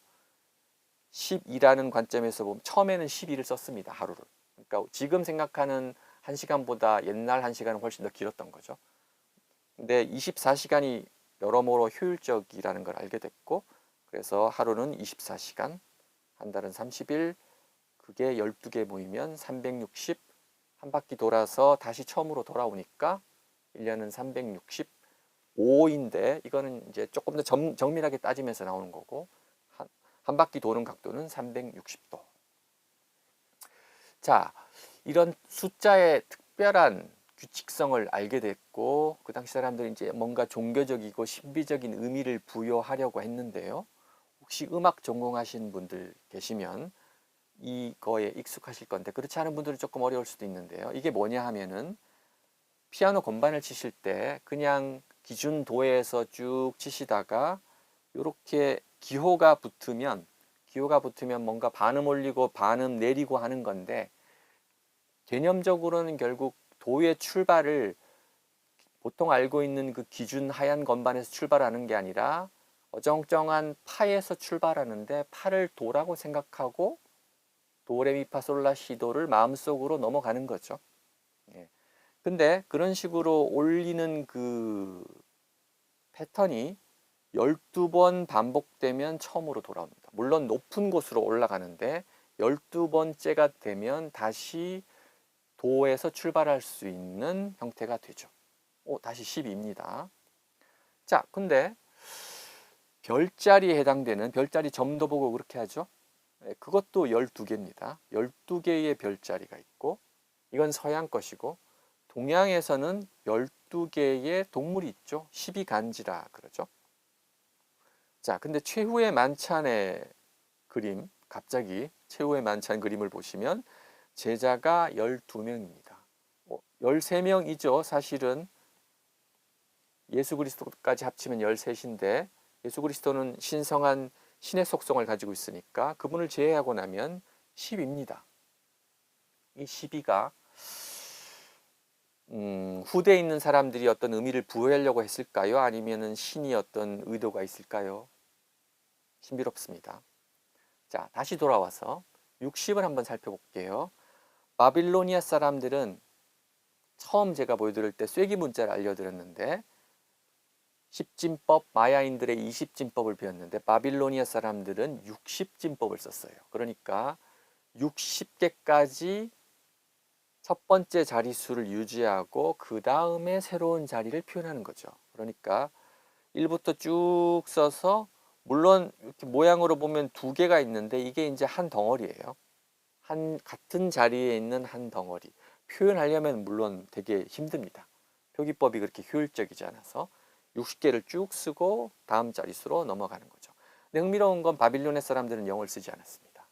12라는 관점에서 보면 처음에는 12를 썼습니다. 하루를. 그러니까 지금 생각하는 1시간보다 옛날 1시간은 훨씬 더 길었던 거죠. 근데 24시간이 여러모로 효율적이라는 걸 알게 됐고 그래서 하루는 24시간, 한 달은 30일, 그게 12개 모이면 360, 한 바퀴 돌아서 다시 처음으로 돌아오니까 1년은 365인데 이거는 이제 조금 더 정밀하게 따지면서 나오는 거고 한 바퀴 도는 각도는 360도. 자, 이런 숫자의 특별한 규칙성을 알게 됐고 그 당시 사람들이 이제 뭔가 종교적이고 신비적인 의미를 부여하려고 했는데요. 혹시 음악 전공하신 분들 계시면 이거에 익숙하실 건데 그렇지 않은 분들은 조금 어려울 수도 있는데요. 이게 뭐냐 하면은 피아노 건반을 치실 때 그냥 기준 도에서 쭉 치시다가 이렇게 기호가 붙으면 뭔가 반음 올리고 반음 내리고 하는 건데 개념적으로는 결국 도의 출발을 보통 알고 있는 그 기준 하얀 건반에서 출발하는 게 아니라 어정쩡한 파에서 출발하는데 파를 도라고 생각하고 도레미파솔라시도를 마음속으로 넘어가는 거죠. 예. 근데 그런 식으로 올리는 그 패턴이 12번 반복되면 처음으로 돌아옵니다. 물론 높은 곳으로 올라가는데 12번째가 되면 다시 도에서 출발할 수 있는 형태가 되죠. 다시 10입니다. 자, 근데 별자리에 해당되는 별자리 점도 보고 그렇게 하죠. 그것도 12개입니다. 12개의 별자리가 있고 이건 서양 것이고 동양에서는 12개의 동물이 있죠. 12간지라 그러죠. 자, 근데 최후의 만찬의 그림, 갑자기 최후의 만찬 그림을 보시면 제자가 12명입니다. 13명이죠. 사실은 예수 그리스도까지 합치면 13인데 예수 그리스도는 신성한 신의 속성을 가지고 있으니까 그분을 제외하고 나면 10입니다. 이 12가 후대에 있는 사람들이 어떤 의미를 부여하려고 했을까요? 아니면은 신이 어떤 의도가 있을까요? 신비롭습니다. 자, 다시 돌아와서 60을 한번 살펴볼게요. 바빌로니아 사람들은 처음 제가 보여드릴 때 쐐기 문자를 알려드렸는데 10진법, 마야인들의 20진법을 배웠는데 바빌로니아 사람들은 60진법을 썼어요. 그러니까 60개까지 첫 번째 자릿수를 유지하고 그 다음에 새로운 자리를 표현하는 거죠. 그러니까 1부터 쭉 써서 물론 이렇게 모양으로 보면 두 개가 있는데 이게 이제 한 덩어리예요. 같은 자리에 있는 한 덩어리. 표현하려면 물론 되게 힘듭니다. 표기법이 그렇게 효율적이지 않아서 60개를 쭉 쓰고 다음 자릿수로 넘어가는 거죠. 근데 흥미로운 건 바빌로네 사람들은 0을 쓰지 않았습니다.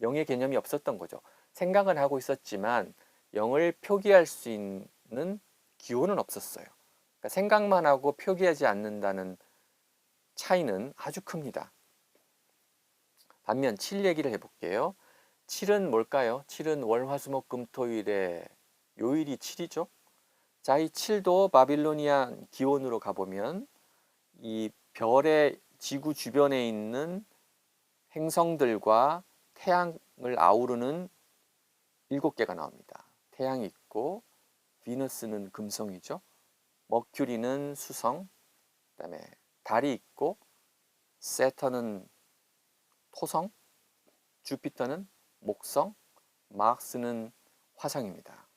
0의 개념이 없었던 거죠. 생각은 하고 있었지만 0을 표기할 수 있는 기호는 없었어요. 그러니까 생각만 하고 표기하지 않는다는 차이는 아주 큽니다. 반면 7 얘기를 해볼게요. 7은 뭘까요? 7은 월화수목금토일의 요일이 7이죠. 자, 이 7도 바빌로니아 기원으로 가보면 이 별의 지구 주변에 있는 행성들과 태양을 아우르는 7개가 나옵니다. 태양이 있고 비너스는 금성이죠. 머큐리는 수성, 그다음에 달이 있고 세턴은 토성, 주피터는 목성, 마스는 화성입니다.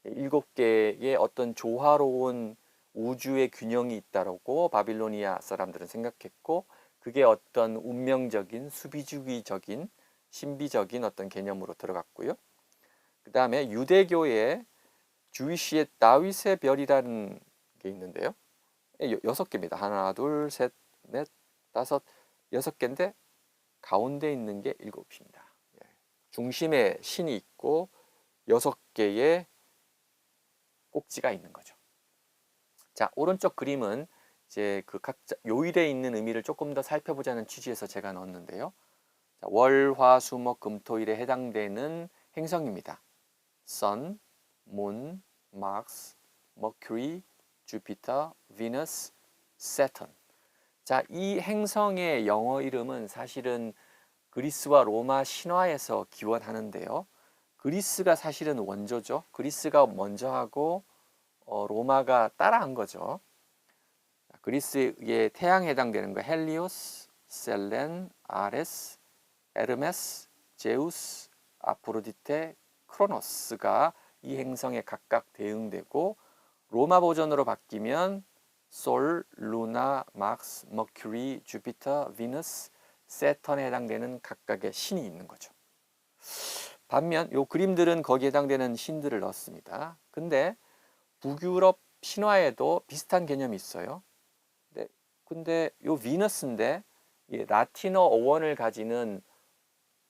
7개의 어떤 조화로운 우주의 균형이 있다고 바빌로니아 사람들은 생각했고 그게 어떤 운명적인 수비주기적인 신비적인 어떤 개념으로 들어갔고요. 그 다음에 유대교의 주이시의 다윗의 별이라는 게 있는데요. 6개입니다. 하나, 둘, 셋, 넷, 다섯, 6개인데 가운데 있는 게 7입니다. 중심에 신이 있고 6개의 꼭지가 있는 거죠. 자, 오른쪽 그림은 이제 그 각자 요일에 있는 의미를 조금 더 살펴보자는 취지에서 제가 넣었는데요. 자, 월, 화, 수, 목, 금, 토, 일에 해당되는 행성입니다. Sun, Moon, Mars, Mercury, Jupiter, Venus, Saturn. 자, 이 행성의 영어 이름은 사실은 그리스와 로마 신화에서 기원하는데요. 그리스가 사실은 원조죠. 그리스가 먼저 하고 로마가 따라한 거죠. 그리스의 태양에 해당되는 거 헬리오스, 셀렌, 아레스, 에르메스, 제우스, 아프로디테, 크로노스가 이 행성에 각각 대응되고 로마 버전으로 바뀌면 솔, 루나, 막스, 머큐리, 주피터, 비너스, 세턴에 해당되는 각각의 신이 있는 거죠. 반면 요 그림들은 거기에 해당되는 신들을 넣었습니다. 근데 북유럽 신화에도 비슷한 개념이 있어요. 근데 요 비너스인데 이 라틴어 어원을 가지는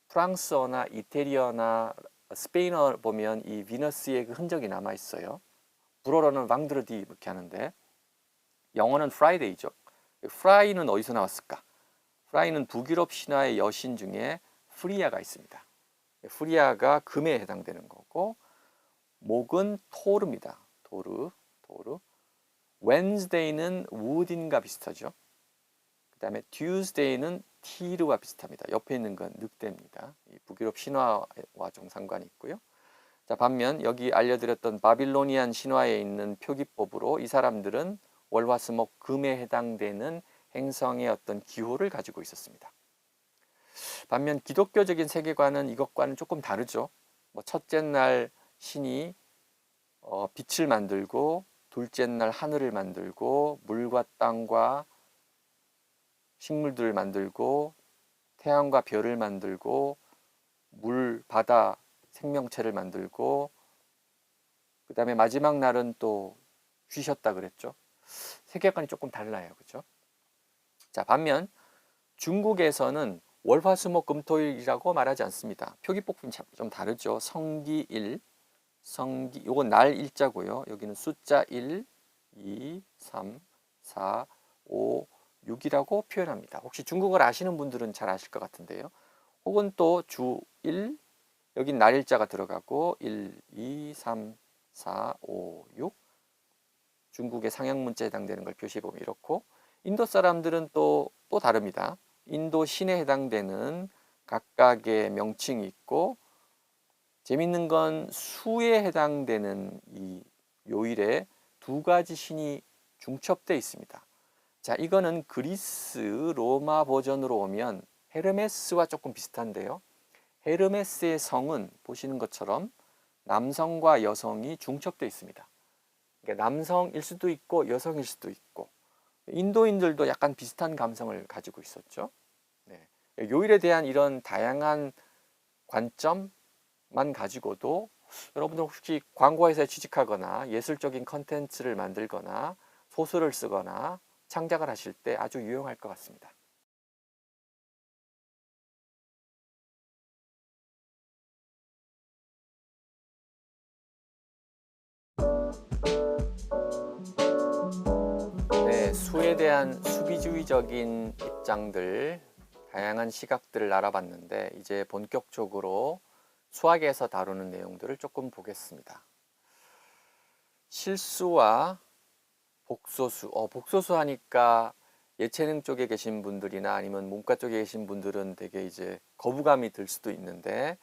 프랑스어나 이태리어나 스페인어 보면 이 비너스의 그 흔적이 남아 있어요. 불어로는 왕드르디 이렇게 하는데 영어는 프라이데이죠. 프라이는 어디서 나왔을까? 프라이는 북유럽 신화의 여신 중에 프리아가 있습니다. 프리아가 금에 해당되는 거고 목은 토르입니다. 토르. 웬즈데이는 우딘과 비슷하죠. 그 다음에 튜즈데이는 티르와 비슷합니다. 옆에 있는 건 늑대입니다. 북유럽 신화와 좀 상관이 있고요. 자, 반면 여기 알려드렸던 바빌로니안 신화에 있는 표기법으로 이 사람들은 월화수목 금에 해당되는 행성의 어떤 기호를 가지고 있었습니다. 반면 기독교적인 세계관은 이것과는 조금 다르죠. 첫째 날 신이 빛을 만들고 둘째 날 하늘을 만들고 물과 땅과 식물들을 만들고 태양과 별을 만들고 물, 바다, 생명체를 만들고 그 다음에 마지막 날은 또 쉬셨다 그랬죠. 세계관이 조금 달라요. 그렇죠? 자, 반면 중국에서는 월화수목금토일이라고 말하지 않습니다. 표기법이 좀 다르죠. 성기일, 요건 날 일자고요. 여기는 숫자 1, 2, 3, 4, 5, 6이라고 표현합니다. 혹시 중국어를 아시는 분들은 잘 아실 것 같은데요. 혹은 또 주 1, 여긴 날 일자가 들어가고 1, 2, 3, 4, 5, 6 중국의 상형 문자에 해당되는 걸 표시해 보면 이렇고 인도 사람들은 또 다릅니다. 인도 신에 해당되는 각각의 명칭이 있고 재밌는 건 수에 해당되는 이 요일에 두 가지 신이 중첩되어 있습니다. 자, 이거는 그리스 로마 버전으로 오면 헤르메스와 조금 비슷한데요. 헤르메스의 성은 보시는 것처럼 남성과 여성이 중첩되어 있습니다. 그러니까 남성일 수도 있고 여성일 수도 있고, 인도인들도 약간 비슷한 감성을 가지고 있었죠. 네. 요일에 대한 이런 다양한 관점만 가지고도 여러분들 혹시 광고회사에 취직하거나 예술적인 컨텐츠를 만들거나 소설을 쓰거나 창작을 하실 때 아주 유용할 것 같습니다. 네, 수에 대한 수비주의적인 입장들, 다양한 시각들을 알아봤는데 이제 본격적으로 수학에서 다루는 내용들을 조금 보겠습니다. 실수와 복소수, 복소수 하니까 예체능 쪽에 계신 분들이나 아니면 문과 쪽에 계신 분들은 되게 이제 거부감이 들 수도 있는데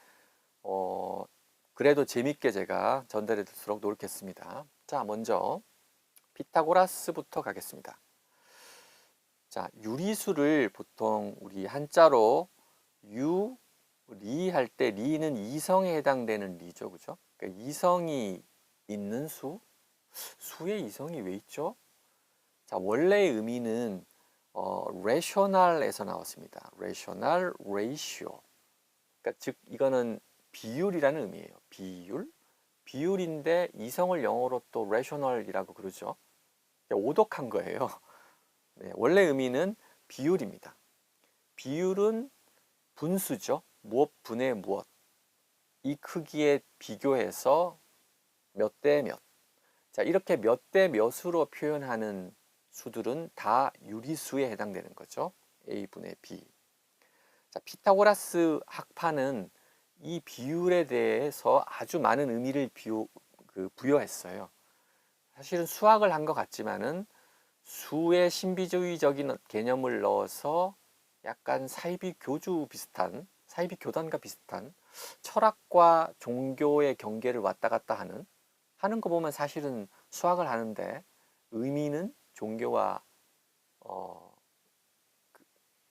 그래도 재밌게 제가 전달해 드리도록 노력했습니다. 자, 먼저 피타고라스부터 가겠습니다. 자, 유리수를 보통 우리 한자로 유, 리 할 때 리는 이성에 해당되는 리죠. 그죠? 그러니까 이성이 있는 수? 수에 이성이 왜 있죠? 자, 원래의 의미는 rational에서 나왔습니다. rational, ratio. 그러니까 즉 이거는 비율이라는 의미예요. 비율? 비율인데 이성을 영어로 또 rational이라고 그러죠. 그러니까 오독한 거예요. 네, 원래 의미는 비율입니다. 비율은 분수죠. 무엇 분의 무엇. 이 크기에 비교해서 몇 대 몇. 자, 이렇게 몇 대 몇으로 표현하는 수들은 다 유리수에 해당되는 거죠. A분의 B. 자, 피타고라스 학파는 이 비율에 대해서 아주 많은 의미를 부여했어요. 사실은 수학을 한 것 같지만은 수의 신비주의적인 개념을 넣어서 약간 사이비 교주 비슷한, 사이비 교단과 비슷한 철학과 종교의 경계를 왔다 갔다 하는 거 보면 사실은 수학을 하는데 의미는 종교와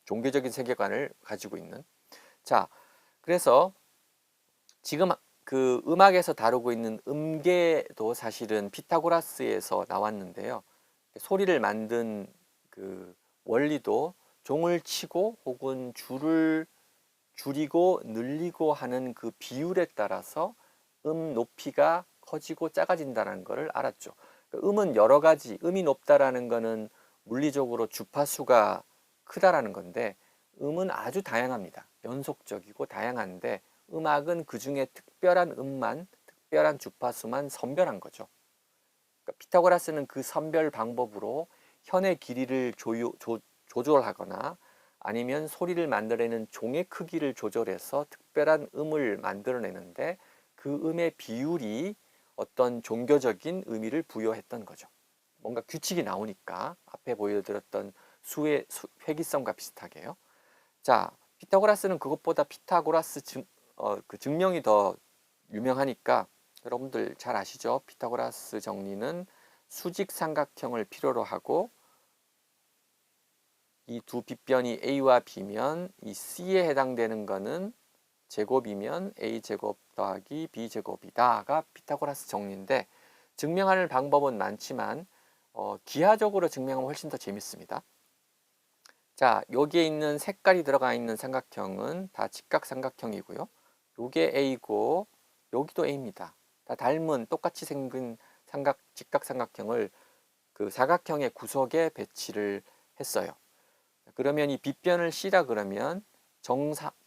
종교적인 세계관을 가지고 있는. 자, 그래서 지금 그 음악에서 다루고 있는 음계도 사실은 피타고라스에서 나왔는데요. 소리를 만든 그 원리도 종을 치고 혹은 줄을 줄이고 늘리고 하는 그 비율에 따라서 높이가 커지고 작아진다는 것을 알았죠. 음은 여러 가지, 음이 높다라는 것은 물리적으로 주파수가 크다라는 건데 음은 아주 다양합니다. 연속적이고 다양한데 음악은 그 중에 특별한 음만, 특별한 주파수만 선별한 거죠. 그러니까 피타고라스는 그 선별 방법으로 현의 길이를 조절하거나 아니면 소리를 만들어내는 종의 크기를 조절해서 특별한 음을 만들어내는데 그 음의 비율이 어떤 종교적인 의미를 부여했던 거죠. 뭔가 규칙이 나오니까 앞에 보여드렸던 수의 회기성과 비슷하게요. 자, 피타고라스는 그것보다 그 증명이 더 유명하니까 여러분들 잘 아시죠? 피타고라스 정리는 수직 삼각형을 필요로 하고 이 두 빗변이 A와 B면 이 C에 해당되는 거는 제곱이면 A제곱 더하기 B제곱이다가 피타고라스 정리인데 증명할 방법은 많지만 기하적으로 증명하면 훨씬 더 재밌습니다. 자, 여기에 있는 색깔이 들어가 있는 삼각형은 다 직각삼각형이고요. 요게 A고 여기도 A입니다. 다 닮은 똑같이 생긴 직각삼각형을 그 사각형의 구석에 배치를 했어요. 그러면 이 빗변을 C라 그러면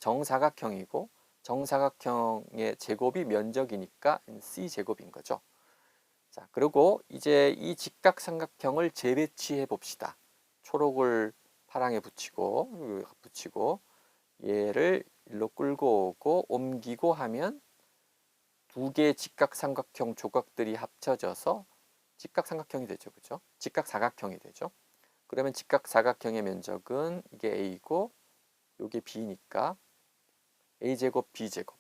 정사각형이고 정사각형의 제곱이 면적이니까 C제곱인 거죠. 자, 그리고 이제 이 직각삼각형을 재배치해 봅시다. 초록을 파랑에 붙이고 얘를 일로 끌고 오고 옮기고 하면 두 개의 직각삼각형 조각들이 합쳐져서 직각삼각형이 되죠. 그죠? 직각사각형이 되죠. 그러면 직각사각형의 면적은 이게 A고 이게 B니까 A제곱 B제곱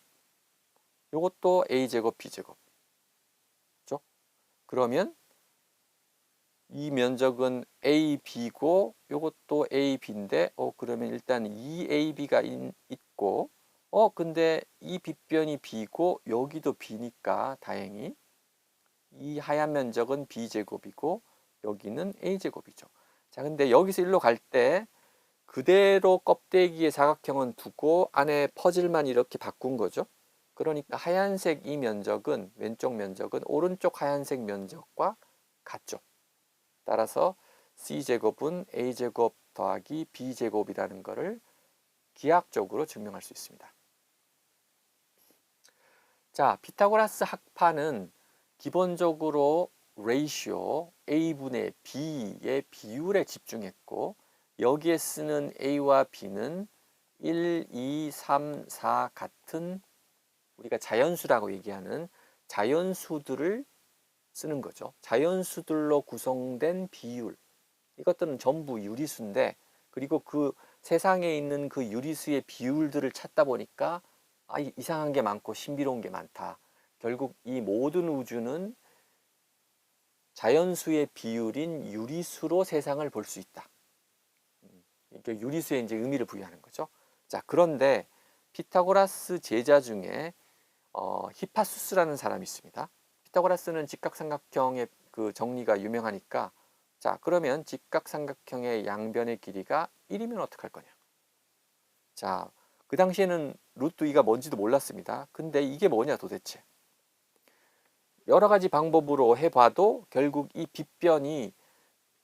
요것도 a제곱 b제곱. 그죠? 그러면 이 면적은 AB고 요것도 AB인데 그러면 일단 이 AB가 있고 근데 이 빗변이 B고 여기도 B니까 다행히 이 하얀 면적은 B제곱이고 여기는 A제곱이죠. 자, 근데 여기서 일로 갈 때 그대로 껍데기의 사각형은 두고 안에 퍼즐만 이렇게 바꾼 거죠. 그러니까 하얀색 이 면적은 왼쪽 면적은 오른쪽 하얀색 면적과 같죠. 따라서 C제곱은 A제곱 더하기 B제곱이라는 것을 기하학적으로 증명할 수 있습니다. 자, 피타고라스 학파는 기본적으로 레이시오 A분의 B의 비율에 집중했고 여기에 쓰는 A와 B는 1, 2, 3, 4 같은 우리가 자연수라고 얘기하는 자연수들을 쓰는 거죠. 자연수들로 구성된 비율. 이것들은 전부 유리수인데 그리고 그 세상에 있는 그 유리수의 비율들을 찾다 보니까 이상한 게 많고 신비로운 게 많다. 결국 이 모든 우주는 자연수의 비율인 유리수로 세상을 볼 수 있다. 이게 유리수에 이제 의미를 부여하는 거죠. 자, 그런데 피타고라스 제자 중에 히파수스라는 사람이 있습니다. 피타고라스는 직각삼각형의 그 정리가 유명하니까 자, 그러면 직각삼각형의 양변의 길이가 1이면 어떡할 거냐. 자, 그 당시에는 루트 2가 뭔지도 몰랐습니다. 근데 이게 뭐냐 도대체. 여러 가지 방법으로 해봐도 결국 이 빗변이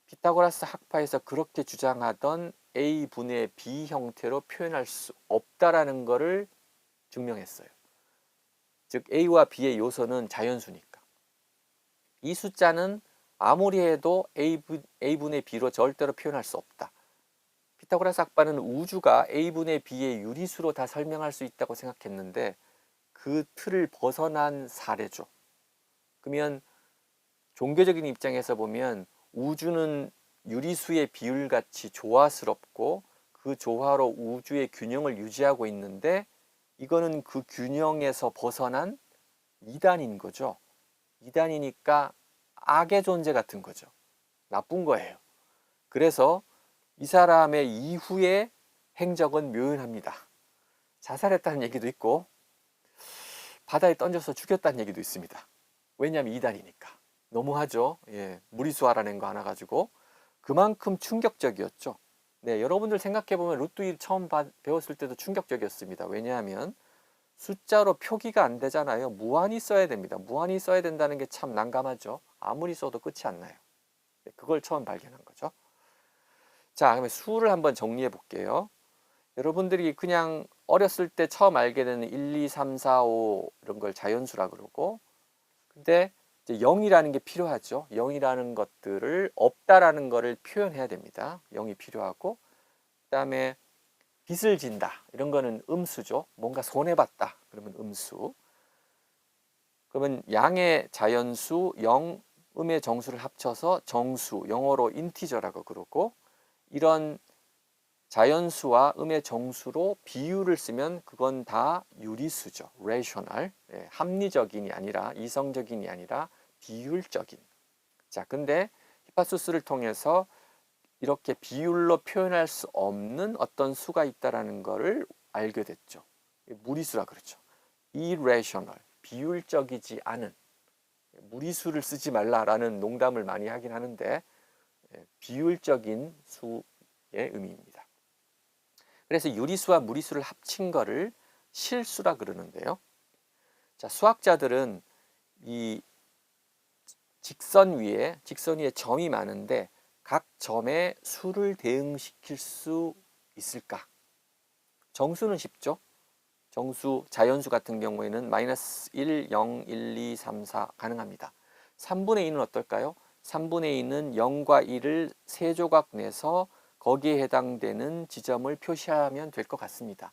피타고라스 학파에서 그렇게 주장하던 A분의 B 형태로 표현할 수 없다라는 것을 증명했어요. 즉 A와 B의 요소는 자연수니까. 이 숫자는 아무리 해도 A분의 B로 절대로 표현할 수 없다. 피타고라스 학파는 우주가 A분의 B의 유리수로 다 설명할 수 있다고 생각했는데 그 틀을 벗어난 사례죠. 그러면 종교적인 입장에서 보면 우주는 유리수의 비율같이 조화스럽고 그 조화로 우주의 균형을 유지하고 있는데 이거는 그 균형에서 벗어난 이단인 거죠. 이단이니까 악의 존재 같은 거죠. 나쁜 거예요. 그래서 이 사람의 이후의 행적은 묘연합니다. 자살했다는 얘기도 있고 바다에 던져서 죽였다는 얘기도 있습니다. 왜냐하면 이단이니까. 너무하죠. 예, 무리수 알아낸 거 하나 가지고 그만큼 충격적이었죠. 네, 여러분들 생각해보면 루트 2 처음 배웠을 때도 충격적이었습니다. 왜냐하면 숫자로 표기가 안 되잖아요. 무한히 써야 됩니다. 무한히 써야 된다는 게 참 난감하죠. 아무리 써도 끝이 안 나요. 그걸 처음 발견한 거죠. 자, 그러면 수를 한번 정리해 볼게요. 여러분들이 그냥 어렸을 때 처음 알게 되는 1, 2, 3, 4, 5 이런 걸 자연수라 그러고 근데 이제 0이라는 게 필요하죠. 0이라는 것들을 없다라는 것을 표현해야 됩니다. 0이 필요하고 그다음에 빚을 진다. 이런 거는 음수죠. 뭔가 손해봤다. 그러면 음수. 그러면 양의 자연수, 0, 음의 정수를 합쳐서 정수, 영어로 인티저라고 그러고 이런 자연수와 음의 정수로 비율을 쓰면 그건 다 유리수죠. rational. 예, 합리적인이 아니라 이성적인이 아니라 비율적인. 자, 근데 히파수스를 통해서 이렇게 비율로 표현할 수 없는 어떤 수가 있다라는 것을 알게 됐죠. 무리수라 그러죠. irrational, 비율적이지 않은 무리수를 쓰지 말라라는 농담을 많이 하긴 하는데 비율적인 수의 의미입니다. 그래서 유리수와 무리수를 합친 거를 실수라 그러는데요. 자, 수학자들은 이 직선 위에 점이 많은데 각 점에 수를 대응시킬 수 있을까? 정수는 쉽죠. 정수, 자연수 같은 경우에는 마이너스 1, 0, 1, 2, 3, 4 가능합니다. 3분의 2는 어떨까요? 3분의 2는 0과 1을 세 조각 내서 거기에 해당되는 지점을 표시하면 될 것 같습니다.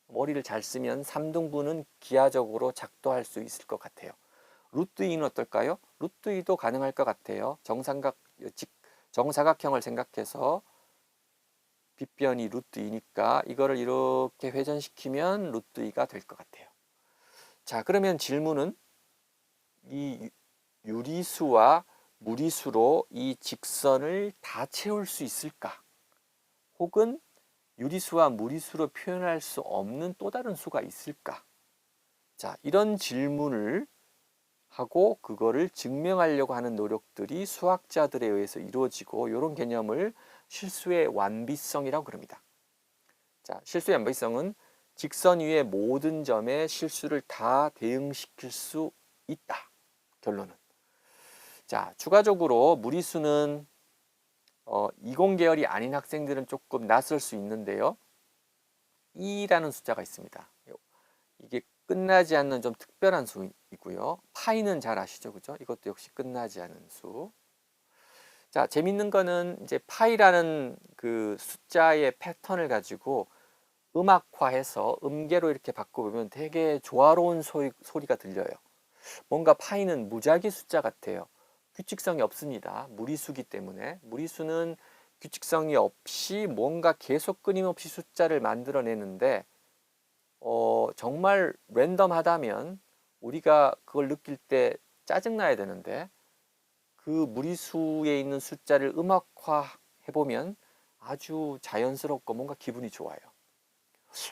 머리를 잘 쓰면 3등분은 기하적으로 작도할 수 있을 것 같아요. 루트 2는 어떨까요? 루트 2도 가능할 것 같아요. 정사각형을 생각해서 빗변이 루트 2니까 이거를 이렇게 회전시키면 루트 2가 될 것 같아요. 자, 그러면 질문은 이 유리수와 무리수로 이 직선을 다 채울 수 있을까? 혹은 유리수와 무리수로 표현할 수 없는 또 다른 수가 있을까? 자, 이런 질문을 하고 그거를 증명하려고 하는 노력들이 수학자들에 의해서 이루어지고, 이런 개념을 실수의 완비성이라고 그럽니다. 자, 실수의 완비성은 직선 위의 모든 점에 실수를 다 대응시킬 수 있다. 결론은. 자, 추가적으로 무리수는 이공계열이 아닌 학생들은 조금 낯설 수 있는데요. 2라는 숫자가 있습니다. 이게 끝나지 않는 좀 특별한 수이고요. 파이는 잘 아시죠? 그죠? 이것도 역시 끝나지 않은 수. 자, 재밌는 거는 이제 파이라는 그 숫자의 패턴을 가지고 음악화해서 음계로 이렇게 바꿔보면 되게 조화로운 소리가 들려요. 뭔가 파이는 무작위 숫자 같아요. 규칙성이 없습니다. 무리수기 때문에. 무리수는 규칙성이 없이 뭔가 계속 끊임없이 숫자를 만들어내는데, 정말 랜덤하다면 우리가 그걸 느낄 때 짜증나야 되는데, 그 무리수에 있는 숫자를 음악화 해보면 아주 자연스럽고 뭔가 기분이 좋아요.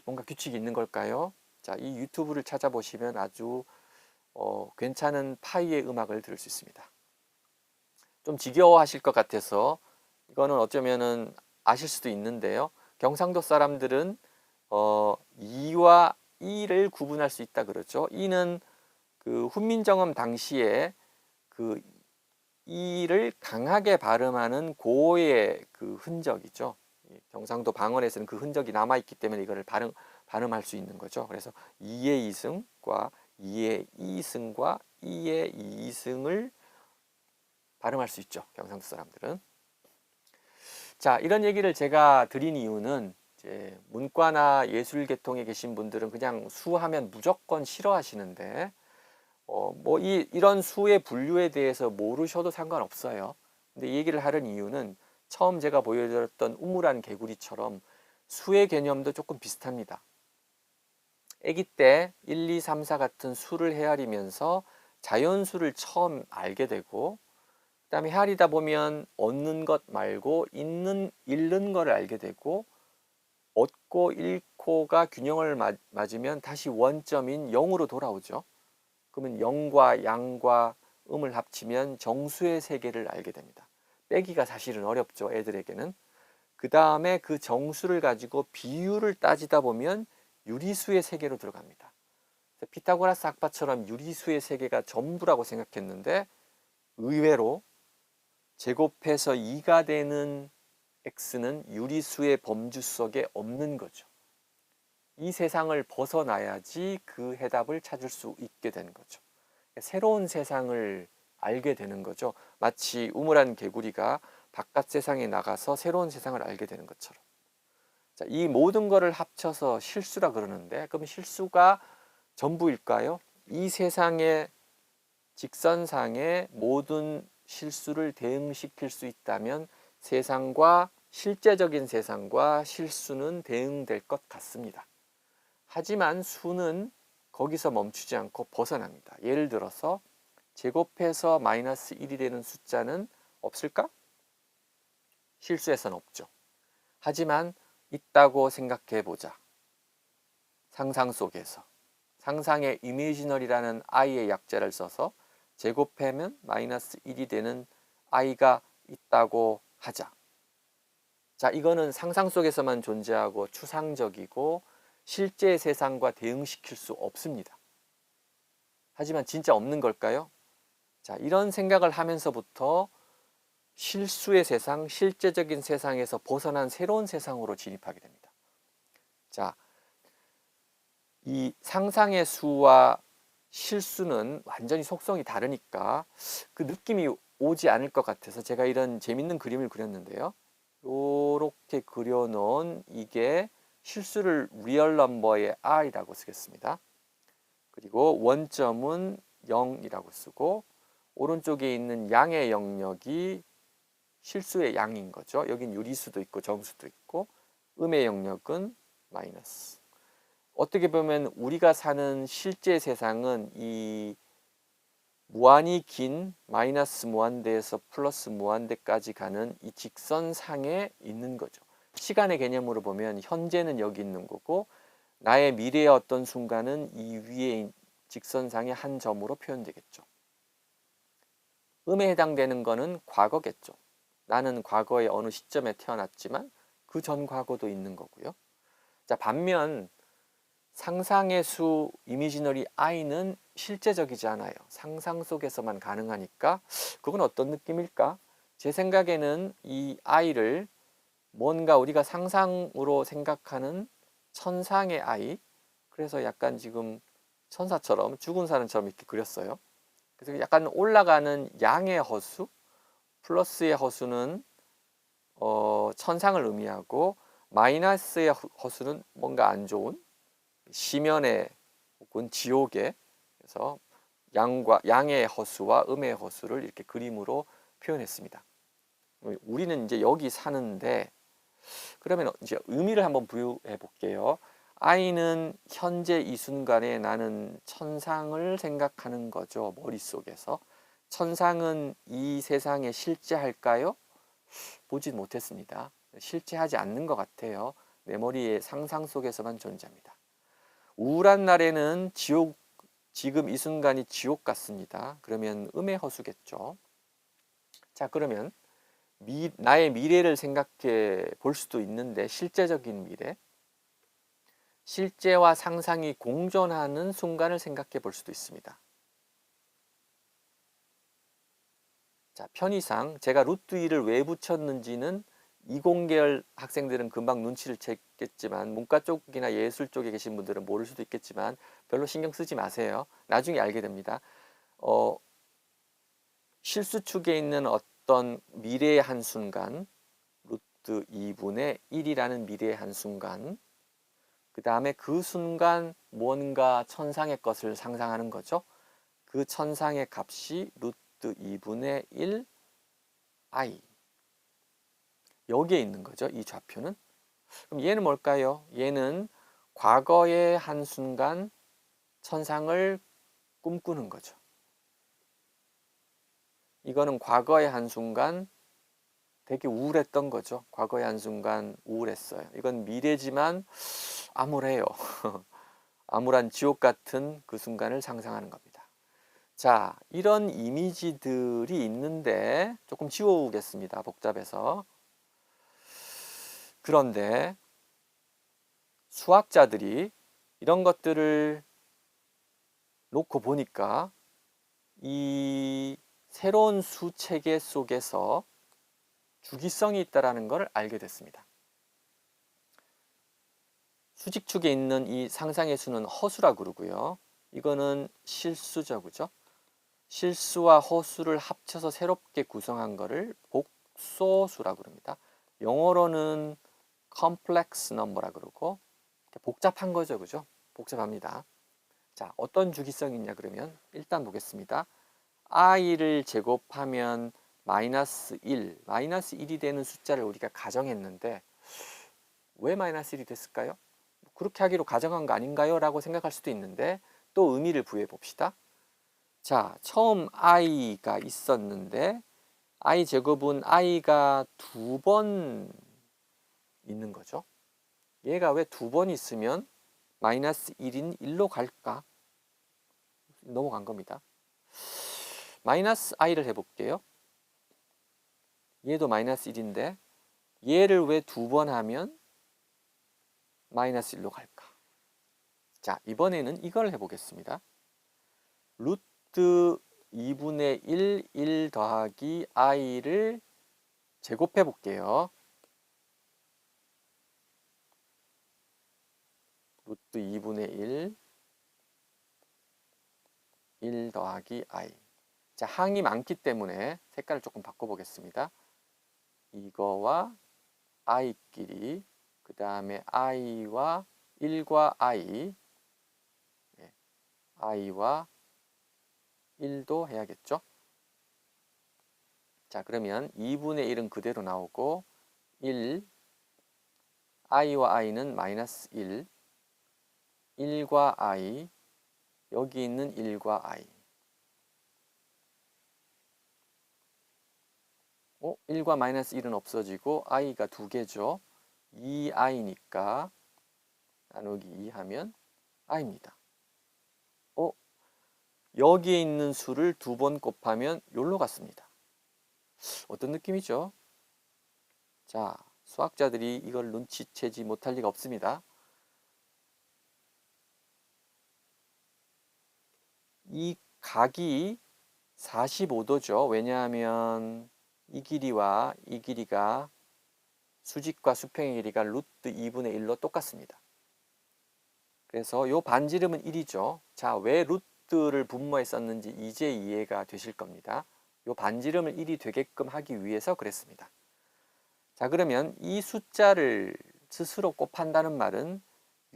뭔가 규칙이 있는 걸까요? 자, 이 유튜브를 찾아보시면 아주 괜찮은 파이의 음악을 들을 수 있습니다. 좀 지겨워하실 것 같아서 이거는 어쩌면은 아실 수도 있는데요. 경상도 사람들은 2와 2를 구분할 수 있다 그러죠. 2는 그 훈민정음 당시에 그 2를 강하게 발음하는 고의 그 흔적이죠. 경상도 방언에서는 그 흔적이 남아있기 때문에 이거를 발음할 수 있는 거죠. 그래서 2의 2승과 2의 2승과 2의 2승을 발음할 수 있죠. 경상도 사람들은. 자, 이런 얘기를 제가 드린 이유는 이제 문과나 예술 계통에 계신 분들은 그냥 수하면 무조건 싫어하시는데, 뭐 이런 수의 분류에 대해서 모르셔도 상관없어요. 근데 이 얘기를 하는 이유는 처음 제가 보여드렸던 우물안 개구리처럼 수의 개념도 조금 비슷합니다. 아기 때 1, 2, 3, 4 같은 수를 헤아리면서 자연수를 처음 알게 되고, 그 다음에 헤아리다 보면 얻는 것 말고 잃는 거를 알게 되고, 얻고 잃고가 균형을 맞으면 다시 원점인 0으로 돌아오죠. 그러면 0과 양과 음을 합치면 정수의 세계를 알게 됩니다. 빼기가 사실은 어렵죠, 애들에게는. 그 다음에 그 정수를 가지고 비율을 따지다 보면 유리수의 세계로 들어갑니다. 피타고라스 학파처럼 유리수의 세계가 전부라고 생각했는데, 의외로 제곱해서 2가 되는 x는 유리수의 범주 속에 없는 거죠. 이 세상을 벗어나야지 그 해답을 찾을 수 있게 되는 거죠. 새로운 세상을 알게 되는 거죠. 마치 우물안 개구리가 바깥 세상에 나가서 새로운 세상을 알게 되는 것처럼. 자, 이 모든 거를 합쳐서 실수라 그러는데, 그럼 실수가 전부일까요? 이 세상의 직선상의 모든 실수를 대응시킬 수 있다면 세상과 실제적인 세상과 실수는 대응될 것 같습니다. 하지만 수는 거기서 멈추지 않고 벗어납니다. 예를 들어서 제곱해서 마이너스 1이 되는 숫자는 없을까? 실수에서는 없죠. 하지만 있다고 생각해 보자. 상상 속에서. 상상의 이미지널이라는 i의 약자를 써서 제곱하면 마이너스 1이 되는 i가 있다고 하자. 자, 이거는 상상 속에서만 존재하고 추상적이고 실제 세상과 대응시킬 수 없습니다. 하지만 진짜 없는 걸까요? 자, 이런 생각을 하면서부터 실수의 세상, 실제적인 세상에서 벗어난 새로운 세상으로 진입하게 됩니다. 자, 이 상상의 수와 실수는 완전히 속성이 다르니까 그 느낌이 오지 않을 것 같아서 제가 이런 재밌는 그림을 그렸는데요. 이렇게 그려놓은 이게 실수를 리얼 넘버의 r이라고 쓰겠습니다. 그리고 원점은 0이라고 쓰고, 오른쪽에 있는 양의 영역이 실수의 양인 거죠. 여긴 유리수도 있고 정수도 있고, 음의 영역은 마이너스. 어떻게 보면 우리가 사는 실제 세상은 이 무한히 긴 마이너스 무한대에서 플러스 무한대까지 가는 이 직선상에 있는 거죠. 시간의 개념으로 보면 현재는 여기 있는 거고 나의 미래의 어떤 순간은 이 위에 직선상의 한 점으로 표현되겠죠. 음에 해당되는 거는 과거겠죠. 나는 과거의 어느 시점에 태어났지만 그 전 과거도 있는 거고요. 자, 반면 상상의 수 이미지너리 I는 실제적이지 않아요. 상상 속에서만 가능하니까 그건 어떤 느낌일까? 제 생각에는 이 I를 뭔가 우리가 상상으로 생각하는 천상의 I, 그래서 약간 지금 천사처럼 죽은 사람처럼 이렇게 그렸어요. 그래서 약간 올라가는 양의 허수, 플러스의 허수는 천상을 의미하고 마이너스의 허수는 뭔가 안 좋은 시면의 혹은 지옥의, 그래서 양의 허수와 음의 허수를 이렇게 그림으로 표현했습니다. 우리는 이제 여기 사는데 그러면 이제 의미를 한번 부여해 볼게요. I는 현재 이 순간에 나는 천상을 생각하는 거죠. 머릿속에서. 천상은 이 세상에 실제할까요? 보진 못했습니다. 실제하지 않는 것 같아요. 내 머리의 상상 속에서만 존재합니다. 우울한 날에는 지금 이 순간이 지옥 같습니다. 그러면 음의 허수겠죠. 자, 그러면 나의 미래를 생각해 볼 수도 있는데 실제적인 미래, 실제와 상상이 공존하는 순간을 생각해 볼 수도 있습니다. 자, 편의상 제가 루트 2를 왜 붙였는지는 이공계열 학생들은 금방 눈치를 채겠지만 문과 쪽이나 예술 쪽에 계신 분들은 모를 수도 있겠지만 별로 신경 쓰지 마세요. 나중에 알게 됩니다. 실수축에 있는 어떤 미래의 한순간, 루트 2분의 1이라는 미래의 한순간, 그 다음에 그 순간 뭔가 천상의 것을 상상하는 거죠. 그 천상의 값이 루트 2분의 1 I, 여기에 있는 거죠. 이 좌표는. 그럼 얘는 뭘까요? 얘는 과거의 한순간 천상을 꿈꾸는 거죠. 이거는 과거의 한순간 되게 우울했던 거죠. 과거의 한순간 우울했어요. 이건 미래지만 암울해요. 암울한 지옥 같은 그 순간을 상상하는 겁니다. 자, 이런 이미지들이 있는데 조금 지워오겠습니다. 복잡해서. 그런데 수학자들이 이런 것들을 놓고 보니까 이 새로운 수체계 속에서 주기성이 있다는 걸 알게 됐습니다. 수직축에 있는 이 상상의 수는 허수라 그러고요. 이거는 실수죠, 그죠? 실수와 허수를 합쳐서 새롭게 구성한 거를 복소수라 그럽니다. 영어로는 complex number라 그러고 복잡한 거죠, 그죠? 복잡합니다. 자, 어떤 주기성이 있냐 그러면 일단 보겠습니다. i를 제곱하면 마이너스 1, 마이너스 1이 되는 숫자를 우리가 가정했는데 왜 마이너스 1이 됐을까요? 그렇게 하기로 가정한 거 아닌가요? 라고 생각할 수도 있는데 또 의미를 부여해 봅시다. 자, 처음 i가 있었는데 i 제곱은 i가 두 번 있는 거죠. 얘가 왜 두 번 있으면 마이너스 1인 1로 갈까? 넘어간 겁니다. 마이너스 i를 해볼게요. 얘도 마이너스 1인데 얘를 왜 두 번 하면 마이너스 1로 갈까? 자, 이번에는 이걸 해보겠습니다. 루트 2분의 1 더하기 i를 제곱해 볼게요. 루트 2분의 1 더하기 i. 자, 항이 많기 때문에 색깔을 조금 바꿔보겠습니다. 이거와 i끼리, 그 다음에 i와 1과 i, i와 1도 해야겠죠. 자, 그러면 2분의 1은 그대로 나오고 1, i와 i는 마이너스 1, 1과 i, 여기 있는 1과 i. 1과 마이너스 1은 없어지고 i가 2개죠. 2i니까 나누기 2 하면 i입니다. 여기에 있는 수를 2번 곱하면 여기로 갔습니다. 어떤 느낌이죠? 자, 수학자들이 이걸 눈치채지 못할 리가 없습니다. 이 각이 45도죠. 왜냐하면 이 길이와 이 길이가 수직과 수평의 길이가 루트 2분의 1로 똑같습니다. 그래서 이 반지름은 1이죠. 자, 왜 루트를 분모에 썼는지 이제 이해가 되실 겁니다. 이 반지름을 1이 되게끔 하기 위해서 그랬습니다. 자, 그러면 이 숫자를 스스로 곱한다는 말은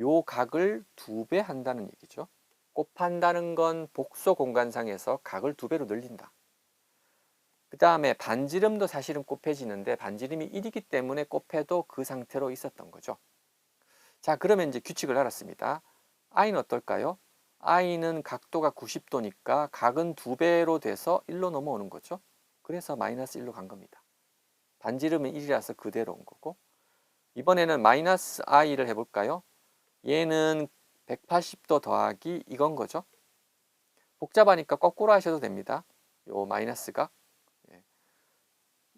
요 각을 2배 한다는 얘기죠. 곱한다는 건 복소 공간상에서 각을 2배로 늘린다. 그 다음에 반지름도 사실은 곱해지는데 반지름이 1이기 때문에 곱해도 그 상태로 있었던 거죠. 자, 그러면 이제 규칙을 알았습니다. i는 어떨까요? i는 각도가 90도니까 각은 2배로 돼서 1로 넘어오는 거죠. 그래서 마이너스 1로 간 겁니다. 반지름은 1이라서 그대로 온 거고, 이번에는 마이너스 i를 해볼까요? 얘는 180도 더하기 이건 거죠. 복잡하니까 거꾸로 하셔도 됩니다. 요 마이너스가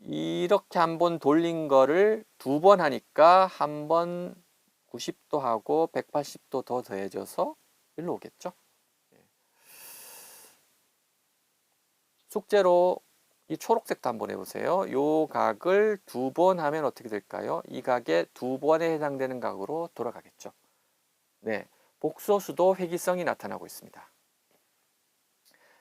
이렇게 한번 돌린 거를 2번 하니까 한 번 90도 하고 180도 더 더해져서 일로 오겠죠. 숙제로 이 초록색도 한번 해보세요. 요 각을 2번 하면 어떻게 될까요? 이 각의 2번에 해당되는 각으로 돌아가겠죠. 네, 복소수도 회귀성이 나타나고 있습니다.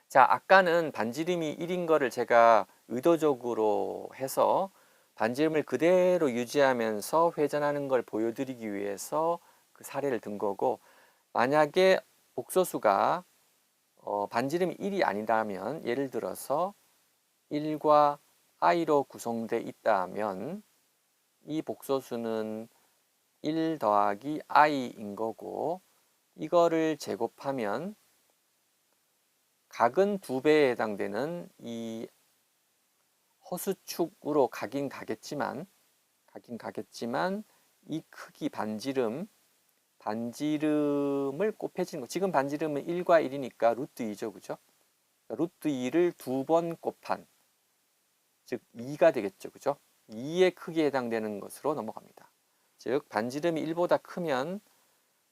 자, 아까는 반지름이 1인 거를 제가 의도적으로 해서 반지름을 그대로 유지하면서 회전하는 걸 보여드리기 위해서 그 사례를 든 거고, 만약에 복소수가 반지름이 1이 아니라면, 예를 들어서 1과 i로 구성되어 있다면 이 복소수는 1 더하기 i인 거고, 이거를 제곱하면 각은 2배에 해당되는 이 허수축으로 가긴 가겠지만 이 크기 반지름을 곱해지는 거. 지금 반지름은 1과 1이니까 루트 2죠. 그죠? 루트 2를 2번 곱한, 즉 2가 되겠죠. 그죠? 2의 크기에 해당되는 것으로 넘어갑니다. 즉 반지름이 1보다 크면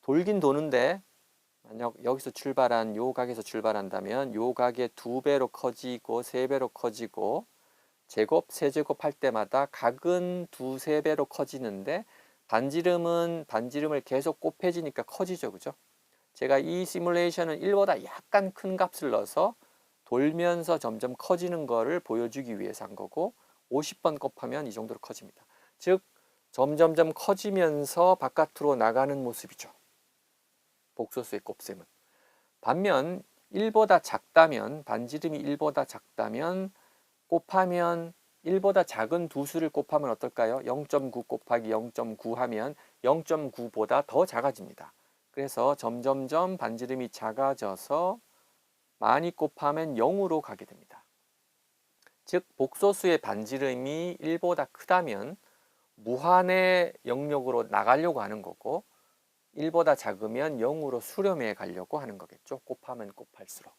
돌긴 도는데, 만약 여기서 출발한 요 각에서 출발한다면 요 각의 2배로 커지고 3배로 커지고 제곱, 세제곱 할 때마다 각은 2, 3배로 커지는데 반지름을 계속 곱해지니까 커지죠. 그죠? 제가 이 시뮬레이션은 1보다 약간 큰 값을 넣어서 돌면서 점점 커지는 거를 보여주기 위해서 한 거고, 50번 곱하면 이 정도로 커집니다. 즉 점점점 커지면서 바깥으로 나가는 모습이죠. 복소수의 곱셈은. 반면 1보다 작다면, 반지름이 1보다 작다면 곱하면 1보다 작은 두 수를 곱하면 어떨까요? 0.9 곱하기 0.9 하면 0.9보다 더 작아집니다. 그래서 점점점 반지름이 작아져서 많이 곱하면 0으로 가게 됩니다. 즉 복소수의 반지름이 1보다 크다면 무한의 영역으로 나가려고 하는 거고, 1보다 작으면 0으로 수렴해 가려고 하는 거겠죠. 곱하면 곱할수록.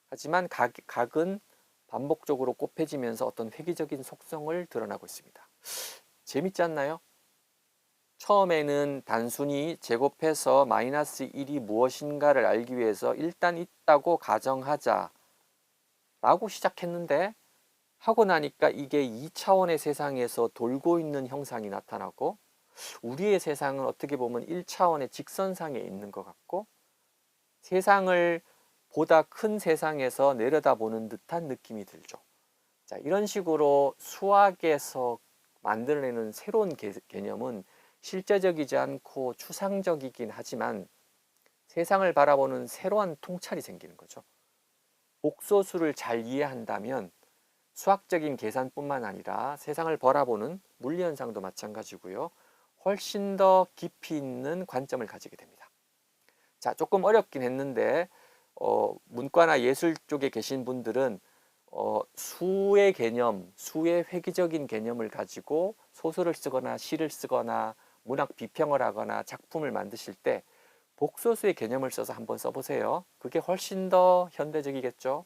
하지만 각은 반복적으로 곱해지면서 어떤 획기적인 속성을 드러나고 있습니다. 재밌지 않나요? 처음에는 단순히 제곱해서 마이너스 1이 무엇인가를 알기 위해서 일단 있다고 가정하자 라고 시작했는데, 하고 나니까 이게 2차원의 세상에서 돌고 있는 형상이 나타나고, 우리의 세상은 어떻게 보면 1차원의 직선상에 있는 것 같고, 세상을 보다 큰 세상에서 내려다보는 듯한 느낌이 들죠. 자, 이런 식으로 수학에서 만들어내는 새로운 개념은 실제적이지 않고 추상적이긴 하지만 세상을 바라보는 새로운 통찰이 생기는 거죠. 복소수를 잘 이해한다면 수학적인 계산뿐만 아니라 세상을 바라보는 물리현상도 마찬가지고요. 훨씬 더 깊이 있는 관점을 가지게 됩니다. 자, 조금 어렵긴 했는데 문과나 예술 쪽에 계신 분들은 수의 개념, 수의 획기적인 개념을 가지고 소설을 쓰거나 시를 쓰거나 문학 비평을 하거나 작품을 만드실 때 복소수의 개념을 써서 한번 써보세요. 그게 훨씬 더 현대적이겠죠.